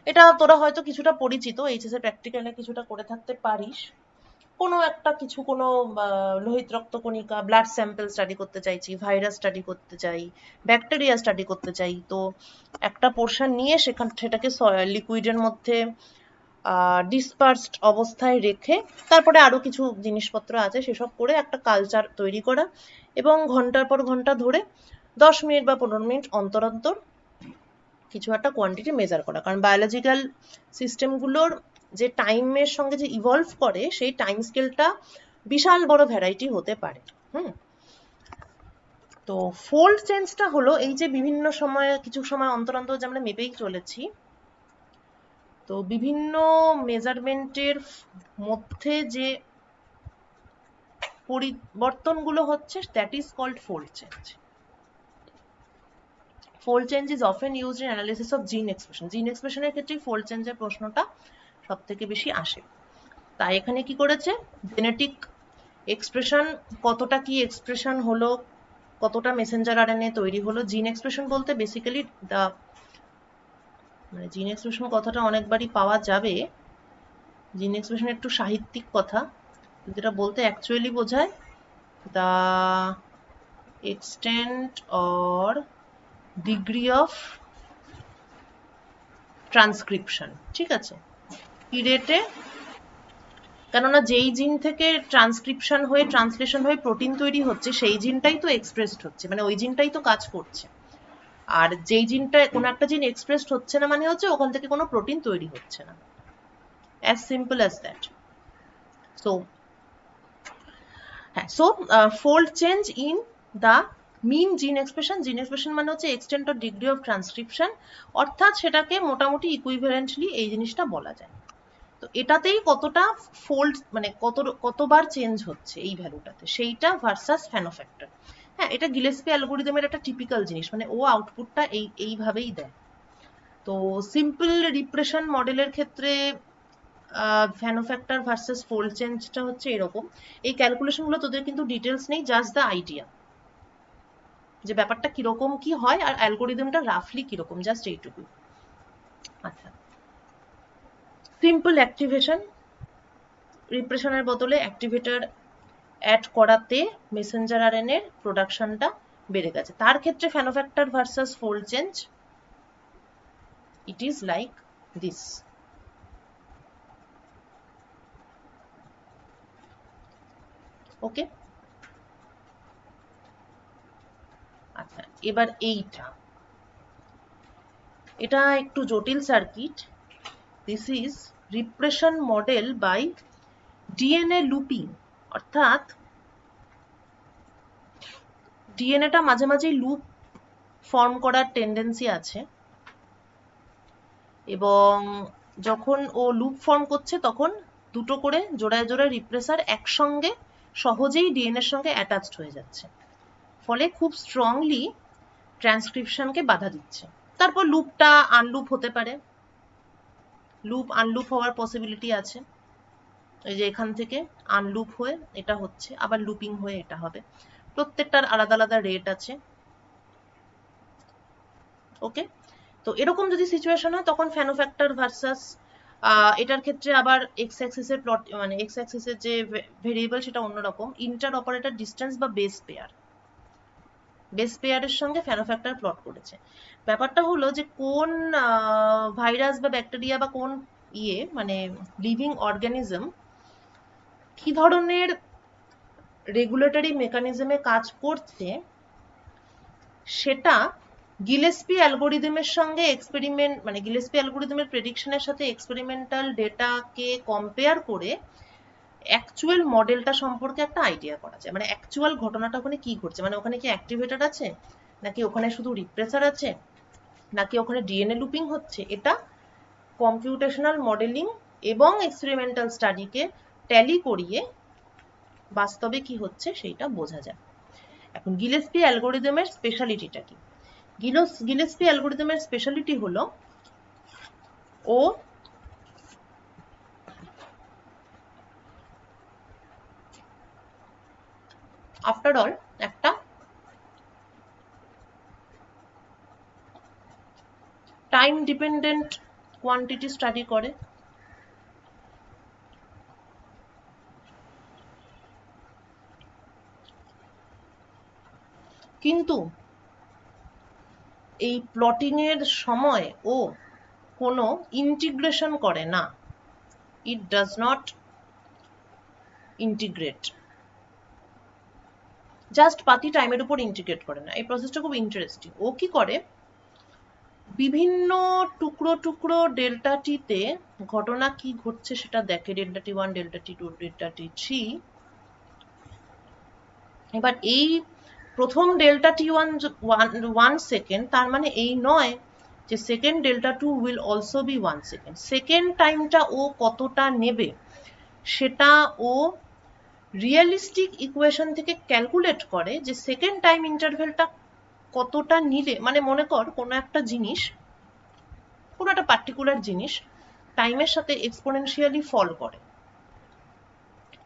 এটা তোরা হয়তো কিছুটা পরিচিত, এইচএস এর প্র্যাকটিক্যালে কিছুটা করে থাকতে পারিস। কোনো একটা কিছু, কোনো লোহিত রক্তকণিকা ব্লাড স্যাম্পল স্টাডি করতে চাইছি, ভাইরাস স্টাডি করতে চাই, ব্যাকটেরিয়া স্টাডি করতে চাই, তো একটা পোর্শন নিয়ে সেটাকে লিকুইডের মধ্যে ডিসপার্সড অবস্থায় রেখে তারপরে আরো কিছু জিনিসপত্র আছে সেসব করে একটা কালচার তৈরি করা, এবং ঘন্টার পর ঘন্টা ধরে 10 মিনিট বা 15 মিনিট অন্তর অন্তর কিছু একটা কোয়ান্টিটি মেজার করা। কারণ বায়োলজিক্যাল সিস্টেমগুলোর যে টাইমের সঙ্গে যে ইভলভ করে সেই টাইম স্কেলটা বিশাল বড় ভ্যারাইটি হতে পারে। তো ফোল্ড চেঞ্জটা হলো এই যে বিভিন্ন সময়ে কিছু সময় অন্তর অন্তর যে আমরা মেপেই চলেছি, তো বিভিন্ন মেজারমেন্টের মধ্যে যে পরিবর্তনগুলো হচ্ছে that is called fold change. Fold change is often used in analysis of gene expression. Gene expression এর ক্ষেত্রে fold change এর প্রশ্নটা সব থেকে বেশি আসে। তাই এখানে কি করেছে, জেনেটিক এক্সপ্রেশন কতটা কি এক্সপ্রেশন হলো, কতটা মেসেঞ্জার আরএনএ তৈরি হলো। জিন এক্সপ্রেশন বলতে বেসিক্যালি মানে জিন এক্সপ্রেশন কথাটা অনেকবারই পাওয়া যাবে, জিন এক্সপ্রেশন একটু সাহিত্যিক কথা, যেটা বলতে অ্যাকচুয়ালি বোঝায় the extent or degree of transcription. ঠিক আছে, কি রেটে, কেননা যেই জিন থেকে ট্রান্সক্রিপশন হয়ে ট্রান্সলেশন হয়ে প্রোটিন তৈরি হচ্ছে সেই জিনটাই তো এক্সপ্রেসড হচ্ছে, মানে ওই জিনটাই তো কাজ করছে। আর যেই জিনটা কোনো একটা জিন এক্সপ্রেসড হচ্ছে না মানে হচ্ছে ওখান থেকে কোনো প্রোটিন তৈরি হচ্ছে না, as simple as that. So fold change in the mean gene expression, gene expression মানে হচ্ছে extent or degree of transcription, অর্থাৎ সেটাকে মোটামুটি ইকুইভ্যালেন্টলি এই জিনিসটা বলা যায়। তো এটাতেই কতটা ফোল্ড মানে কতবার চেঞ্জ হচ্ছে এই ভ্যালুটাতে, সেইটা ভার্সাস ফ্যানো ফ্যাক্টর। হ্যাঁ, এটা গিলেস্পি অ্যালগোরিদমের একটা টিপিক্যাল জিনিস, মানে ও আউটপুটটা এইভাবেই দেয়। তো সিম্পল রিপ্রেশন মডেলের ক্ষেত্রে ফ্যানো ফ্যাক্টর ভার্সাস ফোল্ড চেঞ্জটা হচ্ছে এরকম। এই ক্যালকুলেশনগুলো তোদের কিন্তু ডিটেলস নেই, জাস্ট দ্য আইডিয়া যে ব্যাপারটা কিরকম কি হয় আর অ্যালগোরিদমটা রাফলি কিরকম, জাস্ট এইটুকু। আচ্ছা, সিম্পল অ্যাক্টিভেশন, রিপ্রেশনের বদলে অ্যাক্টিভেটর অ্যাড করাতে মেসেঞ্জার আরএনএর প্রোডাকশনটা বেড়ে গেছে। তার ক্ষেত্রে Fano factor versus fold change it is like this. Okay, আচ্ছা এবার এটা একটু জটিল circuit. This is repression model by DNA looping, অর্থাৎ ডিএনএটা মাঝে মাঝেই লুপ ফর্ম করার টেন্ডেন্সি আছে, এবং যখন ও লুপ ফর্ম করছে তখন দুটো করে জোড়ায় জোড়ায় রিপ্রেসার একসঙ্গে সহজেই ডিএনএ এর সঙ্গে অ্যাটাচড হয়ে যাচ্ছে, ফলে খুব স্ট্রংলি ট্রান্সক্রিপশনকে বাধা দিচ্ছে। তারপর লুপটা আনলুপ হতে পারে, লুপ আনলুপ হওয়ার পসিবিলিটি আছে, এই যে এখান থেকে আনলুপ হয়ে এটা হচ্ছে, আবার লুপিং হয়ে এটা হবে, প্রত্যেকটার আলাদা আলাদা রেট আছে। ওকে, তো এরকম যদি সিচুয়েশন হয় তখন ফ্যানো ফ্যাক্টর ভার্সাস এটার ক্ষেত্রে আবার এক্স অ্যাক্সিসের প্লট, মানে এক্স অ্যাক্সিসের যে ভেরিয়েবল সেটা অন্যরকম, ইন্টার অপারেটর ডিস্টেন্স বা বেস পেয়ার, বেস পেয়ারের সঙ্গে ফ্যানো ফ্যাক্টর প্লট করেছে। ব্যাপারটা হলো যে কোন ভাইরাস বা ব্যাকটেরিয়া বা কোন মানে লিভিং অর্গানিজম কি ধরনের রেগুলেটরি মেকানিজমে কাজ করছে সেটা গিলেস্পি অ্যালগোরিদমের সঙ্গে এক্সপেরিমেন্ট, মানে গিলেস্পি অ্যালগোরিদমের প্রেডিকশনের সাথে এক্সপেরিমেন্টাল ডেটাকে কম্পেয়ার করে অ্যাকচুয়াল মডেলটা সম্পর্কে একটা আইডিয়া করা যায়, মানে অ্যাকচুয়াল ঘটনাটা ওখানে কি ঘটছে, মানে ওখানে কি অ্যাক্টিভেটর আছে, নাকি ওখানে শুধু রিপ্রেসার আছে, নাকি ওখানে ডিএনএ লুপিং হচ্ছে, এটা কম্পিউটেশনাল মডেলিং এবং এক্সপেরিমেন্টাল স্টাডিকে ট্যালি করিয়ে বাস্তবে কি হচ্ছে সেইটা বোঝা যায়। এখন গিলেস্পি অ্যালগোরিদমের স্পেশালিটিটা কি? গিলেস্পি অ্যালগোরিদমের স্পেশালিটি হলো ও আফটার অল একটা টাইম ডিপেন্ডেন্ট কোয়ান্টিটি স্টাডি করে, কিন্তু এই প্লটিং এর সময় ও কোনো ইন্টিগ্রেশন করে না, it does not integrate, just পাতি টাইমের উপর ইন্টিগ্রেট করে না। এই প্রসেসটা খুব ইন্টারেস্টিং। ও কি করে, বিভিন্ন টুকরো টুকরো ডেল্টা টিতে ঘটনা কি ঘটছে সেটা দেখে, ডেল্টা টি 1, ডেল্টা টি 2, ডেল্টা টি 3। এবার এই প্রথম ডেল্টা টি 1 সেকেন্ড, তার মানে এই নয় যে second delta 2 will also be 1 second. Second টাইমটা ও কতটা নেবে সেটা ও রিয়েলিস্টিক ইকুয়েশন থেকে ক্যালকুলেট করে, যে সেকেন্ড টাইম ইন্টারভেলটা কতটা নিলে, মানে মনে কর কোনো একটা জিনিস, কোনো একটা পার্টিকুলার জিনিস টাইমের সাথে এক্সপোনেনশিয়ালি ফল করে,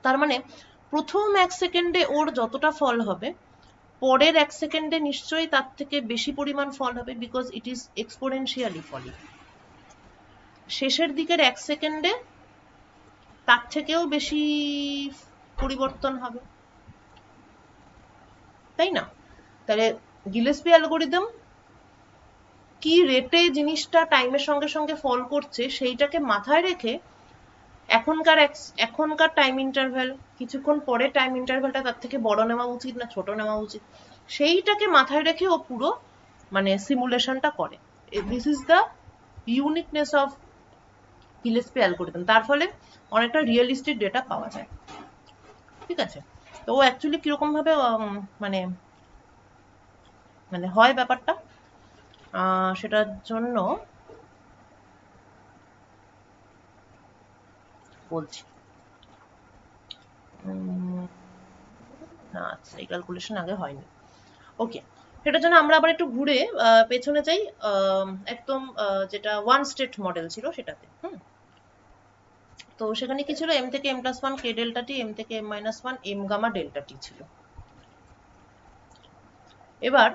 তার মানে প্রথম 1 সেকেন্ডে ওর যতটা ফল হবে পরের 1 সেকেন্ডে নিশ্চয়ই তার থেকে বেশি পরিমাণ ফল হবে, because it is exponentially falling. শেষের দিকের 1 সেকেন্ডে তার থেকেও বেশি পরিবর্তন হবে, তাই না? তাহলে গিলেস্পি অ্যালগোরিদম কি রেটে জিনিসটা টাইমের সঙ্গে সঙ্গে ফল করছে সেইটাকে মাথায় রেখে এখনকার টাইম ইন্টারভ্যাল, কিছুক্ষণ পরে টাইম ইন্টারভ্যালটা তার থেকে বড় নেওয়া উচিত না ছোট নেওয়া উচিত, সেইটাকে মাথায় রেখে ও পুরো মানে সিমুলেশনটা করে। This is the uniqueness of Gillespie algorithm. তার ফলে অনেকটা রিয়েলিস্টিক ডেটা পাওয়া যায়। ঠিক আছে, তো ও অ্যাকচুয়ালি কিরকম ভাবে মানে মানে হয় ব্যাপারটা, সেটার জন্য বলছি। না, এই ক্যালকুলেশন আগে হয়নি। ওকে, সেটার জন্য আমরা আবার একটু ঘুরে পেছনে যাই, একদম যেটা ওয়ান স্টেট মডেল ছিল সেটাতে। তো সেখানে কি ছিল, এম থেকে M plus one K delta T, M থেকে M minus one M gamma delta T ছিল। এবার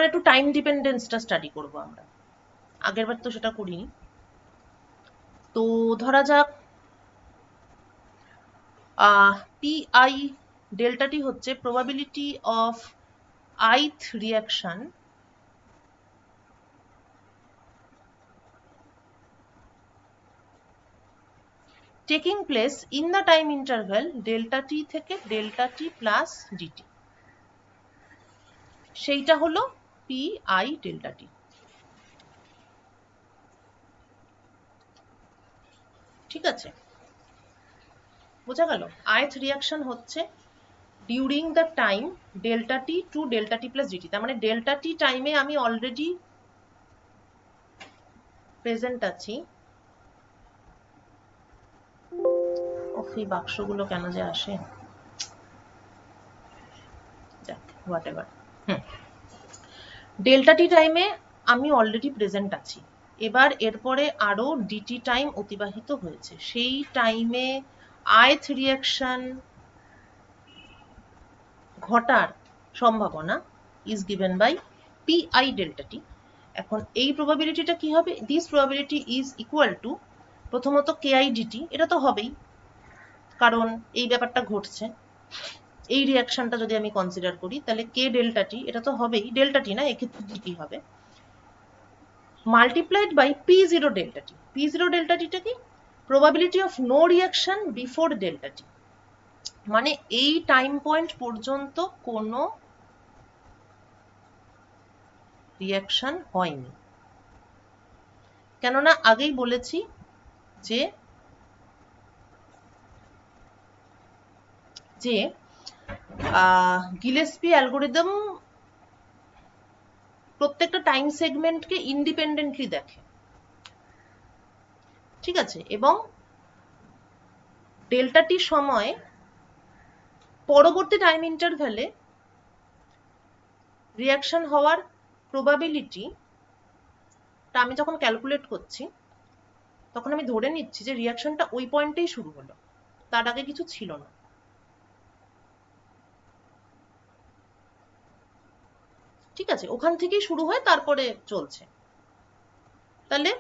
একটু টাইম ডিপেন্ডেন্সটা স্টাডি করব আমরা, আগের বার তো সেটা করিনি। তো ধরা যাক পি আই ডেল্টা টি হচ্ছে probability of ith reaction taking place in the time interval delta t থেকে delta t plus dt, সেইটা হলো পি আই ডেল্টা টি। ঠিক আছে, বোঝা গেল? ith রিয়াকশন হচ্ছে during the time delta T to delta T plus DT, তার মানে ডেল্টা টি টাইমে আমি অলরেডি প্রেজেন্ট আছি। এই বাক্সগুলো কেন যে আসে, যাক হোয়াট এভার। ডেল্টা টি টাইমে আমি অলরেডি প্রেজেন্ট আছি। এবার এরপরে আরো ডিটি টাইম অতিবাহিত হয়েছে, সেই টাইমে ith রিয়াকশন ঘটার সম্ভাবনা is given by pi delta T. এখন এই প্রবাবিলিটিটা কি হবে? This probability is equal to প্রথমত কেআই ডিটি, এটা তো হবেই কারণ এই ব্যাপারটা ঘটছে। এই রিয়াকশনটা যদি আমি কনসিডার করি তাহলে কে ডেল্টা টি, এটা তো হবেই, ডেল্টা টি না, এক্ষেত্রে ডিটি হবে, multiplied by P zero delta T. P zero delta টিটা কি? Probability of no reaction before delta T, মানে এই টাইম পয়েন্ট পর্যন্ত কোনো রিয়াকশন হয়নি। কেননা আগেই বলেছি যে যে গিলেস্পি অ্যালগোরিদম প্রত্যেকটা টাইম সেগমেন্টকে ইন্ডিপেন্ডেন্টলি দেখে, ঠিক আছে, এবং ডেল্টা টি সময় পরবর্তী টাইম ইন্টারভ্যালে রিয়াকশন হওয়ার প্রবাবিলিটি টা আমি যখন ক্যালকুলেট করছি তখন আমি ধরে নিচ্ছি যে রিয়াকশনটা ওই পয়েন্টেই শুরু হলো, তার আগে কিছু ছিল না। ঠিক আছে, ওখান থেকেই শুরু হয় তারপরে চলছে। তাহলে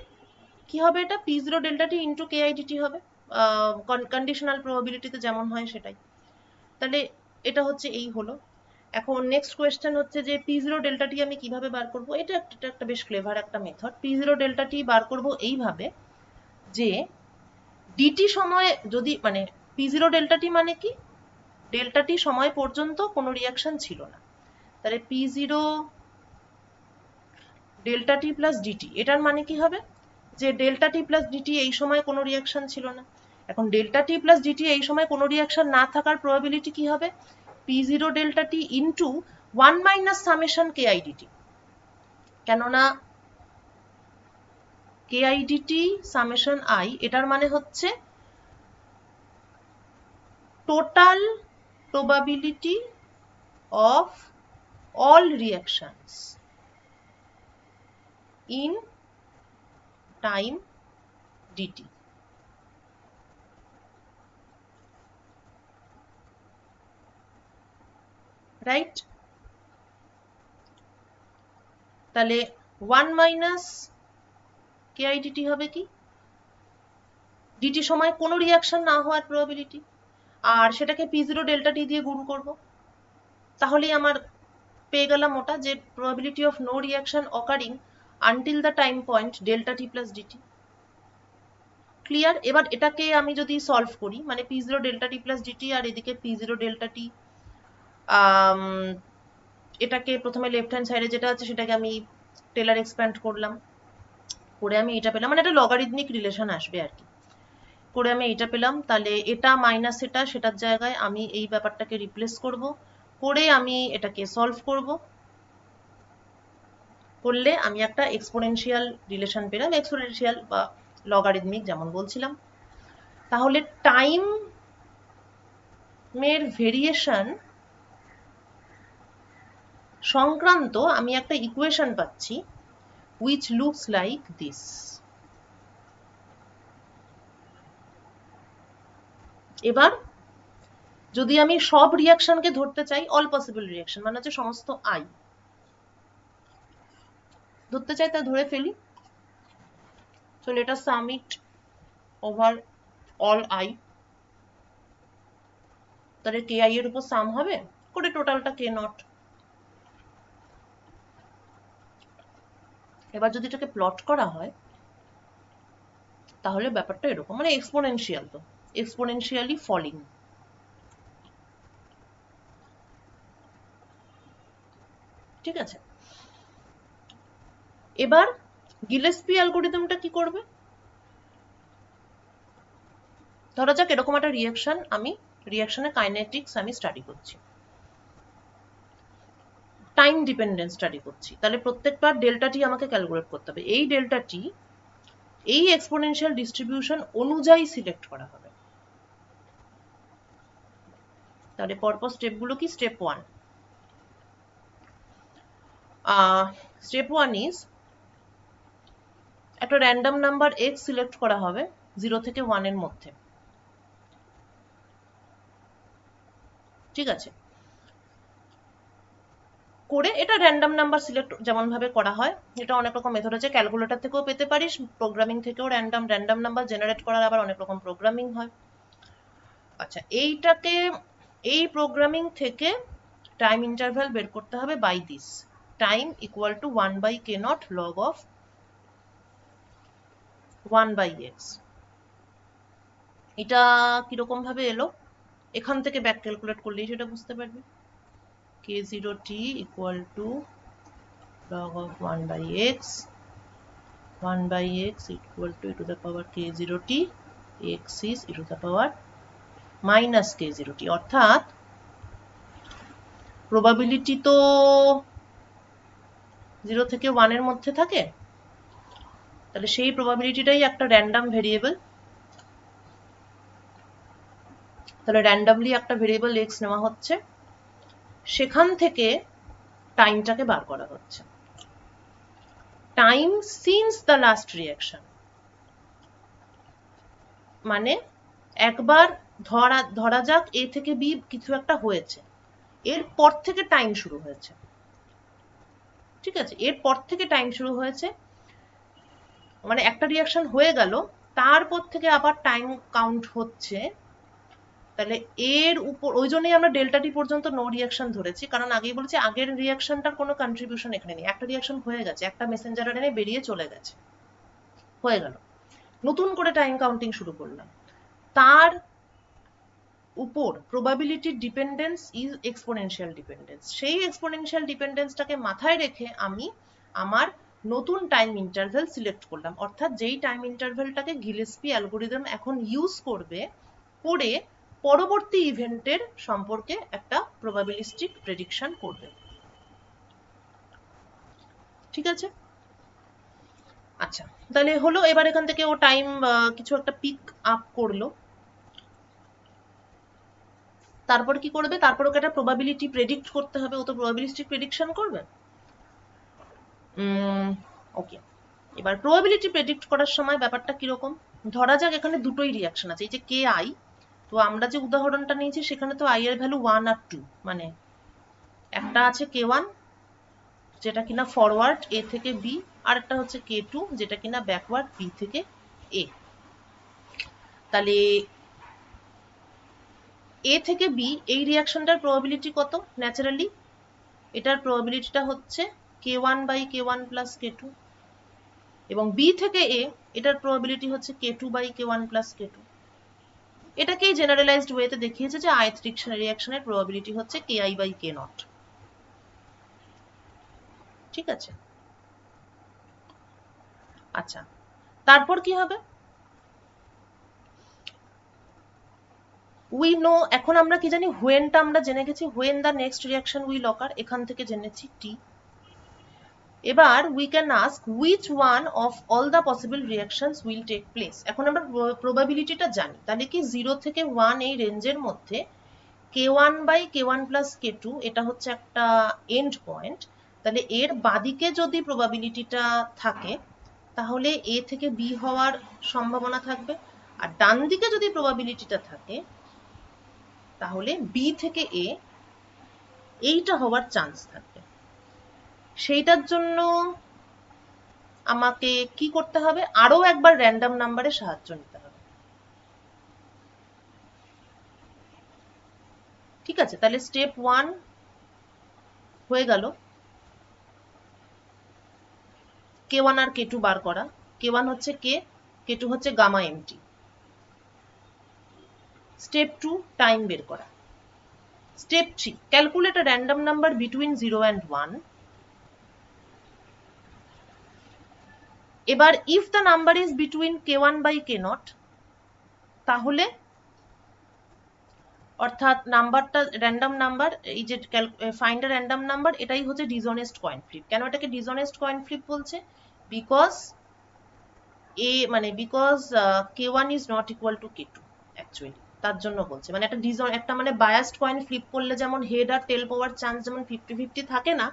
কি হবে? এটা P zero delta T into K I DT হবে, কন্ডিশনাল প্রবাবিলিটিতে যেমন হয় সেটাই। তাহলে এটা হচ্ছে এই হলো। এখন নেক্সট কোয়েশ্চেন হচ্ছে যে পি জিরো ডেল্টা টি আমি কিভাবে বার করব? এটা একটা বেশ ক্লেভার একটা মেথড। পি জিরো ডেল্টা টি বার করব এইভাবে যে ডিটি সময় যদি, মানে পি জিরো ডেল্টা টি মানে কি? ডেল্টা টি সময় পর্যন্ত কোনো রিয়াকশন ছিল না, তাহলে P zero delta T plus DT, এটার মানে কি হবে? যে ডেল্টা টি প্লাস ডিটি এই সময় কোনো রিয়াকশন ছিল না। এখন ডেল্টা টি প্লাস ডিটি এই সময় কোনো রিয়াকশন না থাকার প্রবাবিলিটি কি হবে? P zero delta T into one minus summation K I DT, কেননা K I DT summation I, এটার মানে হচ্ছে total probability of all reactions in time dt, right? তাহলে 1 মাইনাস কে আই ডিটি হবে কি? ডিটি সময় কোনো রিয়াকশন না হওয়ার প্রবাবিলিটি, আর সেটাকে পি জিরো ডেল্টা টি দিয়ে গুণ করব, তাহলেই আমার পেয়ে গেলাম ওটা, যে probability of no reaction occurring until the time point delta T plus DT. Clear? এবার এটাকে আমি যদি সলভ করি, মানে P zero delta T plus DT আর এদিকে পি জিরো ডেল্টা টি, এটাকে প্রথমে লেফট হ্যান্ড সাইডে যেটা আছে সেটাকে আমি টেলার এক্সপ্যান্ড করলাম, করে আমি এটা পেলাম, মানে একটা লগারিদমিক রিলেশন আসবে আর কি, করে আমি এটা পেলাম। তাহলে এটা মাইনাস এটা, সেটার জায়গায় আমি এই ব্যাপারটাকে রিপ্লেস করব, করে আমি এটাকে সলভ করব, করলে আমি একটা এক্সপোনেনশিয়াল রিলেশন পেলাম, এক্সপোনেনশিয়াল বা লগারিদমিক যেমন বলছিলাম। তাহলে টাইম এর ভেরিয়েশন সংক্রান্ত আমি একটা ইকুয়েশন পাচ্ছি which looks like this. এবার যদি আমি সব রিয়াকশনকে ধরতে চাই, অল পসিবল রিয়াকশন মানে হচ্ছে সমস্ত আই ধরতে চাই, তা ধরে ফেলি। So let us some it over all I. তাহলে কে আই এর উপর সাম হবে, করে টোটালটা কে নট। এবার যদি এটাকে প্লট করা হয় তাহলে ব্যাপারটা এরকম, মানে এক্সপোনেনশিয়াল, তো এক্সপোনেনশিয়ালি ফলিং। ঠিক আছে, এবার গিলেস্পি অ্যালগোরিদমটা কি করবে? ধরা যাক এরকম একটা রিয়াকশন, আমি রিয়াকশনের কাইনেটিক্স আমি স্টাডি করছি, টাইম ডিপেন্ডেন্ট স্টাডি করছি, তাহলে প্রত্যেকবার ডেল্টা টি আমাকে ক্যালকুলেট করতে হবে। এই ডেল্টা টি এই এক্সপোনেনশিয়াল ডিস্ট্রিবিউশন অনুযায়ী সিলেক্ট করা হবে। তাহলে পরপর স্টেপগুলো কি? স্টেপ 1, স্টেপ 1 ইজ একটা র্যান্ডম নাম্বার x সিলেক্ট করা হবে 0 থেকে 1 এর মধ্যে, ঠিক আছে? করে এটা র্যান্ডম নাম্বার সিলেক্ট যেমন ভাবে করা হয়, এটা অনেক রকম মেথড আছে, ক্যালকুলেটর থেকেও পেতে পারিস, প্রোগ্রামিং থেকেও র্যান্ডম নাম্বার জেনারেট করার আবার অনেক রকম প্রোগ্রামিং হয়। আচ্ছা, এইটাকে এই প্রোগ্রামিং থেকে টাইম ইন্টারভ্যাল বের করতে হবে by this time equal to 1/k0 log of 1/x। এটা কিরকম ভাবে এলো এখান থেকে ব্যাক ক্যালকুলেট করলেই সেটা বুঝতে পারবি। k0t equal to log of 1/x, 1/x equal to e to the power k0t, x is e to the power minus k0t, অর্থাৎ প্রবাবিলিটি তো 0 থেকে 1 এর মধ্যে থাকে, তাহলে সেই প্রবাবিলিটিটাই একটা র্যান্ডম ভেরিয়েবল, তাহলে র্যান্ডমলি একটা ভেরিয়েবল x নেওয়া হচ্ছে, সেখান থেকে টাইমটাকে বার করা হচ্ছে, time since the last reaction. মানে একবার ধরা যাক a থেকে b কিছু একটা হয়েছে, এরপর থেকে টাইম শুরু হয়েছে, ঠিক আছে? এরপর থেকে টাইম শুরু হয়েছে, মানে একটা রিঅ্যাকশন হয়ে গেল, তারপর থেকে আবার টাইম কাউন্ট হচ্ছে। তাহলে এর উপর, ওই জন্যই আমরা ডেল্টা টি পর্যন্ত নো রিঅ্যাকশন ধরেছি, কারণ আগেই বলেছি আগের রিঅ্যাকশনটার কোনো কন্ট্রিবিউশন এখানে নেই, একটা রিঅ্যাকশন হয়ে গেছে, একটা মেসেঞ্জার আরএনএ বেরিয়ে চলে গেছে, হয়ে গেল, নতুন করে টাইম কাউন্টিং শুরু করলাম, তার উপর probability dependence is exponential dependence. সেই এক্সপোনেনশিয়াল ডিপেন্ডেন্সটাকে মাথায় রেখে আমি আমার নতুন টাইম ইন্টারভ্যাল সিলেক্ট করলাম, অর্থাৎ যেই টাইম ইন্টারভ্যালটাকে গিলেস্পি অ্যালগোরিদম এখন ইউজ করবে করে পরবর্তী ইভেন্টের সম্পর্কে একটা প্রবাবিলিস্টিক প্রেডিকশন করবে, ঠিক আছে? আচ্ছা, তাহলে হলো, এবার এখান থেকে ও টাইম কিছু একটা পিক আপ করলো, তারপর কি করবে? তারপর ওকে একটা প্রবাবিলিটি প্রেডিক্ট করতে হবে, ও তো প্রবাবিলিস্টিক প্রেডিকশন করবে। ওকে, এবার প্রবাবিলিটি প্রেডিক্ট করার সময় ব্যাপারটা কিরকম? ধরা যাক এখানে দুটোই রিয়াকশন আছে, এই যে কে আই, তো আমরা যে উদাহরণটা নিয়েছি সেখানে তো আই এর ভ্যালু 1 আর 2, মানে একটা আছে k1 যেটা কিনা ফরওয়ার্ড a থেকে b, আর একটা হচ্ছে k2 যেটা কিনা ব্যাকওয়ার্ড b থেকে a। তাহলে a থেকে b এই রিয়াকশনটার প্রবাবিলিটি কত? ন্যাচারালি এটার প্রবাবিলিটিটা হচ্ছে k1/k1 plus k2, এবং b থেকে a এটার প্রবাবিলিটি হচ্ছে k2/k1 plus k2। এটাকেই জেনারেলাইজড ওয়েতে দেখিয়েছে যে ith রিঅ্যাকশনের প্রবাবিলিটি হচ্ছে ki/k0, ঠিক আছে? আচ্ছা, তারপর কি হবে? উই নো, এখন আমরা কি জানি? হোয়েনটা আমরা জেনে গেছি, when the next reaction will occur, এখান থেকে জেনেছি টি। এবার we can ask which one of all the possible reactions will take place. এখন আমরা প্রবাবিলিটিটা জানি, তাহলে কি 0 থেকে 1 এই রেঞ্জের মধ্যে k1/k1 plus k2 এটা হচ্ছে একটা এন্ড পয়েন্ট, তাহলে এর বাদিকে যদি প্রবাবিলিটিটা থাকে তাহলে a থেকে b হওয়ার সম্ভাবনা থাকবে, আর ডান দিকে যদি প্রবাবিলিটিটা থাকে তাহলে b থেকে a এইটা হওয়ার চান্স থাকবে। সেইটার জন্য আমাকে কি করতে হবে? আরো একবার র্যান্ডম নাম্বারের সাহায্য নিতে হবে, ঠিক আছে? তাহলে স্টেপ 1 হয়ে গেল, k1 আর k2 বার করা। k1 হচ্ছে k, k2 হচ্ছে গামা এমটি। স্টেপ 2 টাইম বের করা। Step 3 calculate a random number between 0 and 1। এবার if the number is between k1/k0, তাহলে অর্থাৎ নাম্বারটা র্যান্ডম নাম্বার, এই যে ফাইন্ড আ র্যান্ডম নাম্বার, এটাই হচ্ছে ডিসঅনেস্ট কয়েন ফ্লিপ। কেন এটাকে ডিসঅনেস্ট কয়েন ফ্লিপ বলছে? Because because k1 is not equal two k2 actually, তার জন্য বলছে। মানে একটা মানে বায়াসড কয়েন ফ্লিপ করলে যেমন হেড আর টেল পাওয়ার চান্স যেমন 50-50 থাকে না,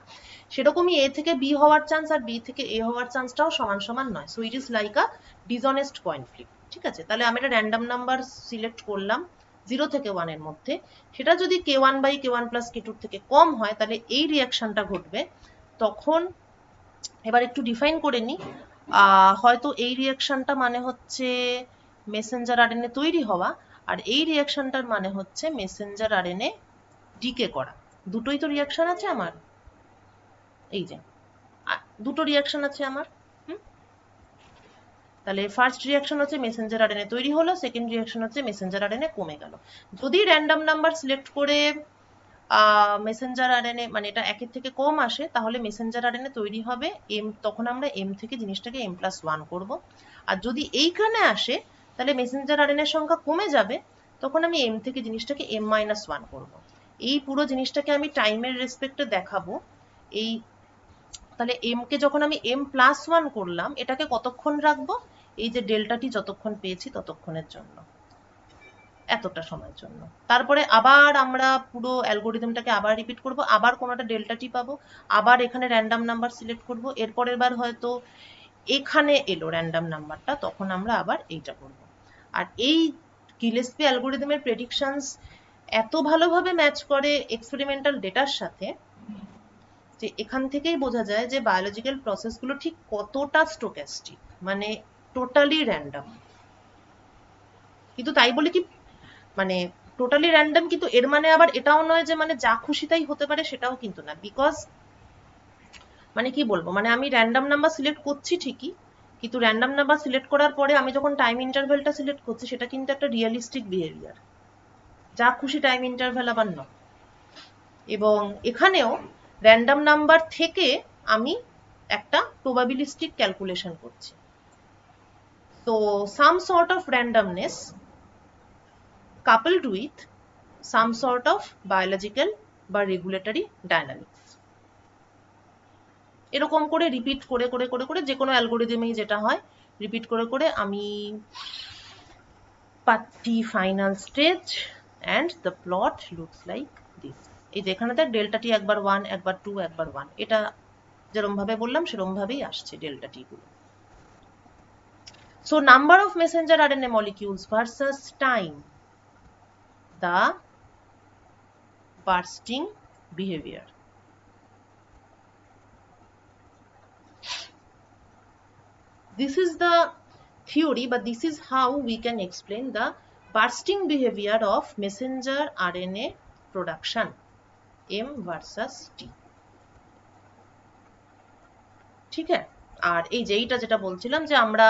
সেরকমই এ থেকে বি হওয়ার চান্স আর বি থেকে এ হওয়ার চান্সটাও সমান সমান নয়। So it is like a dishonest coin flip. ঠিক আছে, তাহলে আমি একটা র্যান্ডম নাম্বার সিলেক্ট করলাম 0 থেকে 1 এর মধ্যে, সেটা যদি k1 by k1 plus k2 থেকে কম হয়, তাহলে এই রিয়াকশনটা ঘটবে। তখন এবার একটু ডিফাইন করে নিই। হয়তো এই রিয়াকশনটা মানে হচ্ছে মেসেঞ্জার আরএনএ তৈরি হওয়া, আর এই রিয়াকশনটার মানে হচ্ছে মেসেঞ্জার আরএনএ ডিকে করা। দুটোই তো রিয়াকশন আছে আমার, এই যে দুটো রিয়াকশন আছে আমার। তাহলে ফার্স্ট রিয়াকশন হচ্ছে মেসেঞ্জার আরএনএ তৈরি হলো, সেকেন্ড রিয়াকশন হচ্ছে মেসেঞ্জার আরএনএ কমে গেল। যদি র্যান্ডম নাম্বার সিলেক্ট করে মেসেঞ্জার আরএনএ মানে এটা 1 এর থেকে কম আসে, তাহলে মেসেঞ্জার আরএনএ তৈরি হবে এম, তখন আমরা এম থেকে জিনিসটাকে m+1 করব। আর যদি এইখানে আসে, তাহলে মেসেঞ্জার আরএনএ সংখ্যা কমে যাবে, তখন আমি এম থেকে জিনিসটাকে m-1 করব। এই পুরো জিনিসটাকে আমি টাইমের রেসপেক্টে দেখাবো। এই তাহলে এম কে যখন আমি m+1 করলাম, এটাকে কতক্ষণ রাখবো? এই যে ডেল্টাটি যতক্ষণ পেয়েছি ততক্ষণের জন্য, এতটা সময়ের জন্য। তারপরে আবার আমরা পুরো অ্যালগোরিদমটাকে আবার রিপিট করব, আবার কোনো একটা ডেল্টা টি পাবো, আবার এখানে র্যান্ডম নাম্বার সিলেক্ট করব, এরপরের বার হয়তো এখানে এলো র্যান্ডম নাম্বারটা, তখন আমরা আবার এইটা করব। আর এই গিলেস্পি অ্যালগোরিদমের প্রেডিকশনস এত ভালোভাবে ম্যাচ করে এক্সপেরিমেন্টাল ডেটার সাথে, যে এখান থেকেই বোঝা যায় যে বায়োলজিক্যাল প্রসেসগুলো ঠিক কতটা স্টোক্যাস্টিক, মানে টোটালি র্যান্ডম। কিন্তু তাই বলে কি মানে টোটালি র্যান্ডম, কিন্তু এর মানে আবার এটাও নয় যে মানে যা খুশি তাই হতে পারে, সেটাও কিন্তু না। বিকজ মানে কি বলবো, মানে আমি র্যান্ডম নাম্বার সিলেক্ট করছি ঠিকই, কিন্তু র্যান্ডম নাম্বার সিলেক্ট করার পরে আমি যখন টাইম ইন্টারভ্যালটা সিলেক্ট করছি, সেটা কিন্তু একটা রিয়েলিস্টিক বিহেভিয়ার, যা খুশি টাইম ইন্টারভ্যাল আবার নয়। এবং এখানেও র্যান্ডম নাম্বার থেকে আমি একটা প্রবাবিলিস্টিক ক্যালকুলেশন করছি। তো some sort of randomness coupled with some sort of biological বা regulatory dynamics, এরকম করে রিপিট করে করে করে করে যে কোনো অ্যালগোরিদমেই যেটা হয়, রিপিট করে করে আমি পাচ্ছি final stage, and the plot looks like this. এই যে এখানে দেখ ডেল্টা টি একবার 1, একবার 2, একবার 1, এটা যেরকম ভাবে বললাম সেরকম ভাবেই আসছে ডেল্টা টি গুলো। So number of messenger RNA molecules versus time, the bursting behavior. This is the theory, but this is how we can explain the bursting behavior of messenger RNA production, M versus T. ঠিক আছে, আর এই যে এইটা যেটা বলছিলাম যে আমরা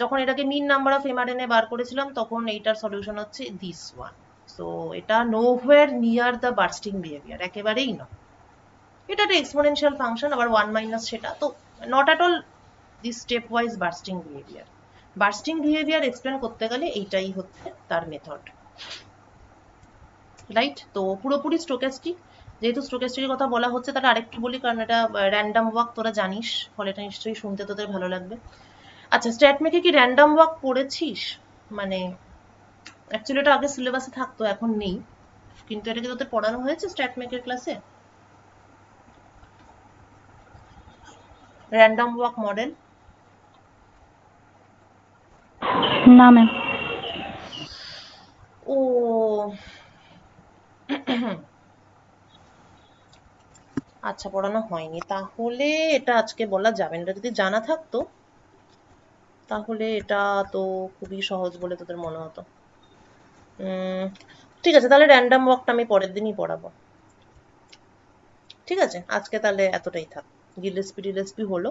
যখন এটাকে মিন নাম্বার অফ mRNA বার করেছিলাম, তখন এইটার সলিউশন হচ্ছে দিস ওয়ান। সো এটা নোহোয়ার নিয়ার দ্য বার্স্টিং বিহেভিয়ার, একেবারেই নয়। এটা একটা এক্সপোনেনশিয়াল ফাংশন, আবার 1 মাইনাস সেটা, তো not at all this step wise bursting behaviour. Bursting behaviour explain করতে গেলে এইটাই হচ্ছে তার মেথড, রাইট? তো পুরোপুরি স্টোক্যাস্টিক, যেহেতু স্টোক্যাস্টিকের কথা বলা হচ্ছে, তাহলে আরেকটু বলি, কারণ এটা র্যান্ডম ওয়াক তোরা জানিস, ফলে এটা নিশ্চয়ই শুনতে তোদের ভালো লাগবে। আচ্ছা, স্ট্যাটমেকে কি র্যান্ডম ওয়াক পড়েছিস? মানে অ্যাকচুয়ালি এটা আগে সিলেবাসে থাকতো, এখন নেই, কিন্তু এটা কি তোদের পড়ানো হয়েছে স্ট্যাটমেকের ক্লাসে? Random walk model? না ম্যাম। ও আচ্ছা, পড়ানো হয়নি, তাহলে এটা আজকে বলা যাবে না। এটা যদি জানা থাকতো তাহলে এটা তো খুবই সহজ বলে তোদের মনে হতো। ঠিক আছে, তাহলে র্যান্ডম ওয়াকটা আমি পরের দিনই পড়াবো। ঠিক আছে, আজকে তাহলে এতটাই থাক। গিলেস্পি হলো।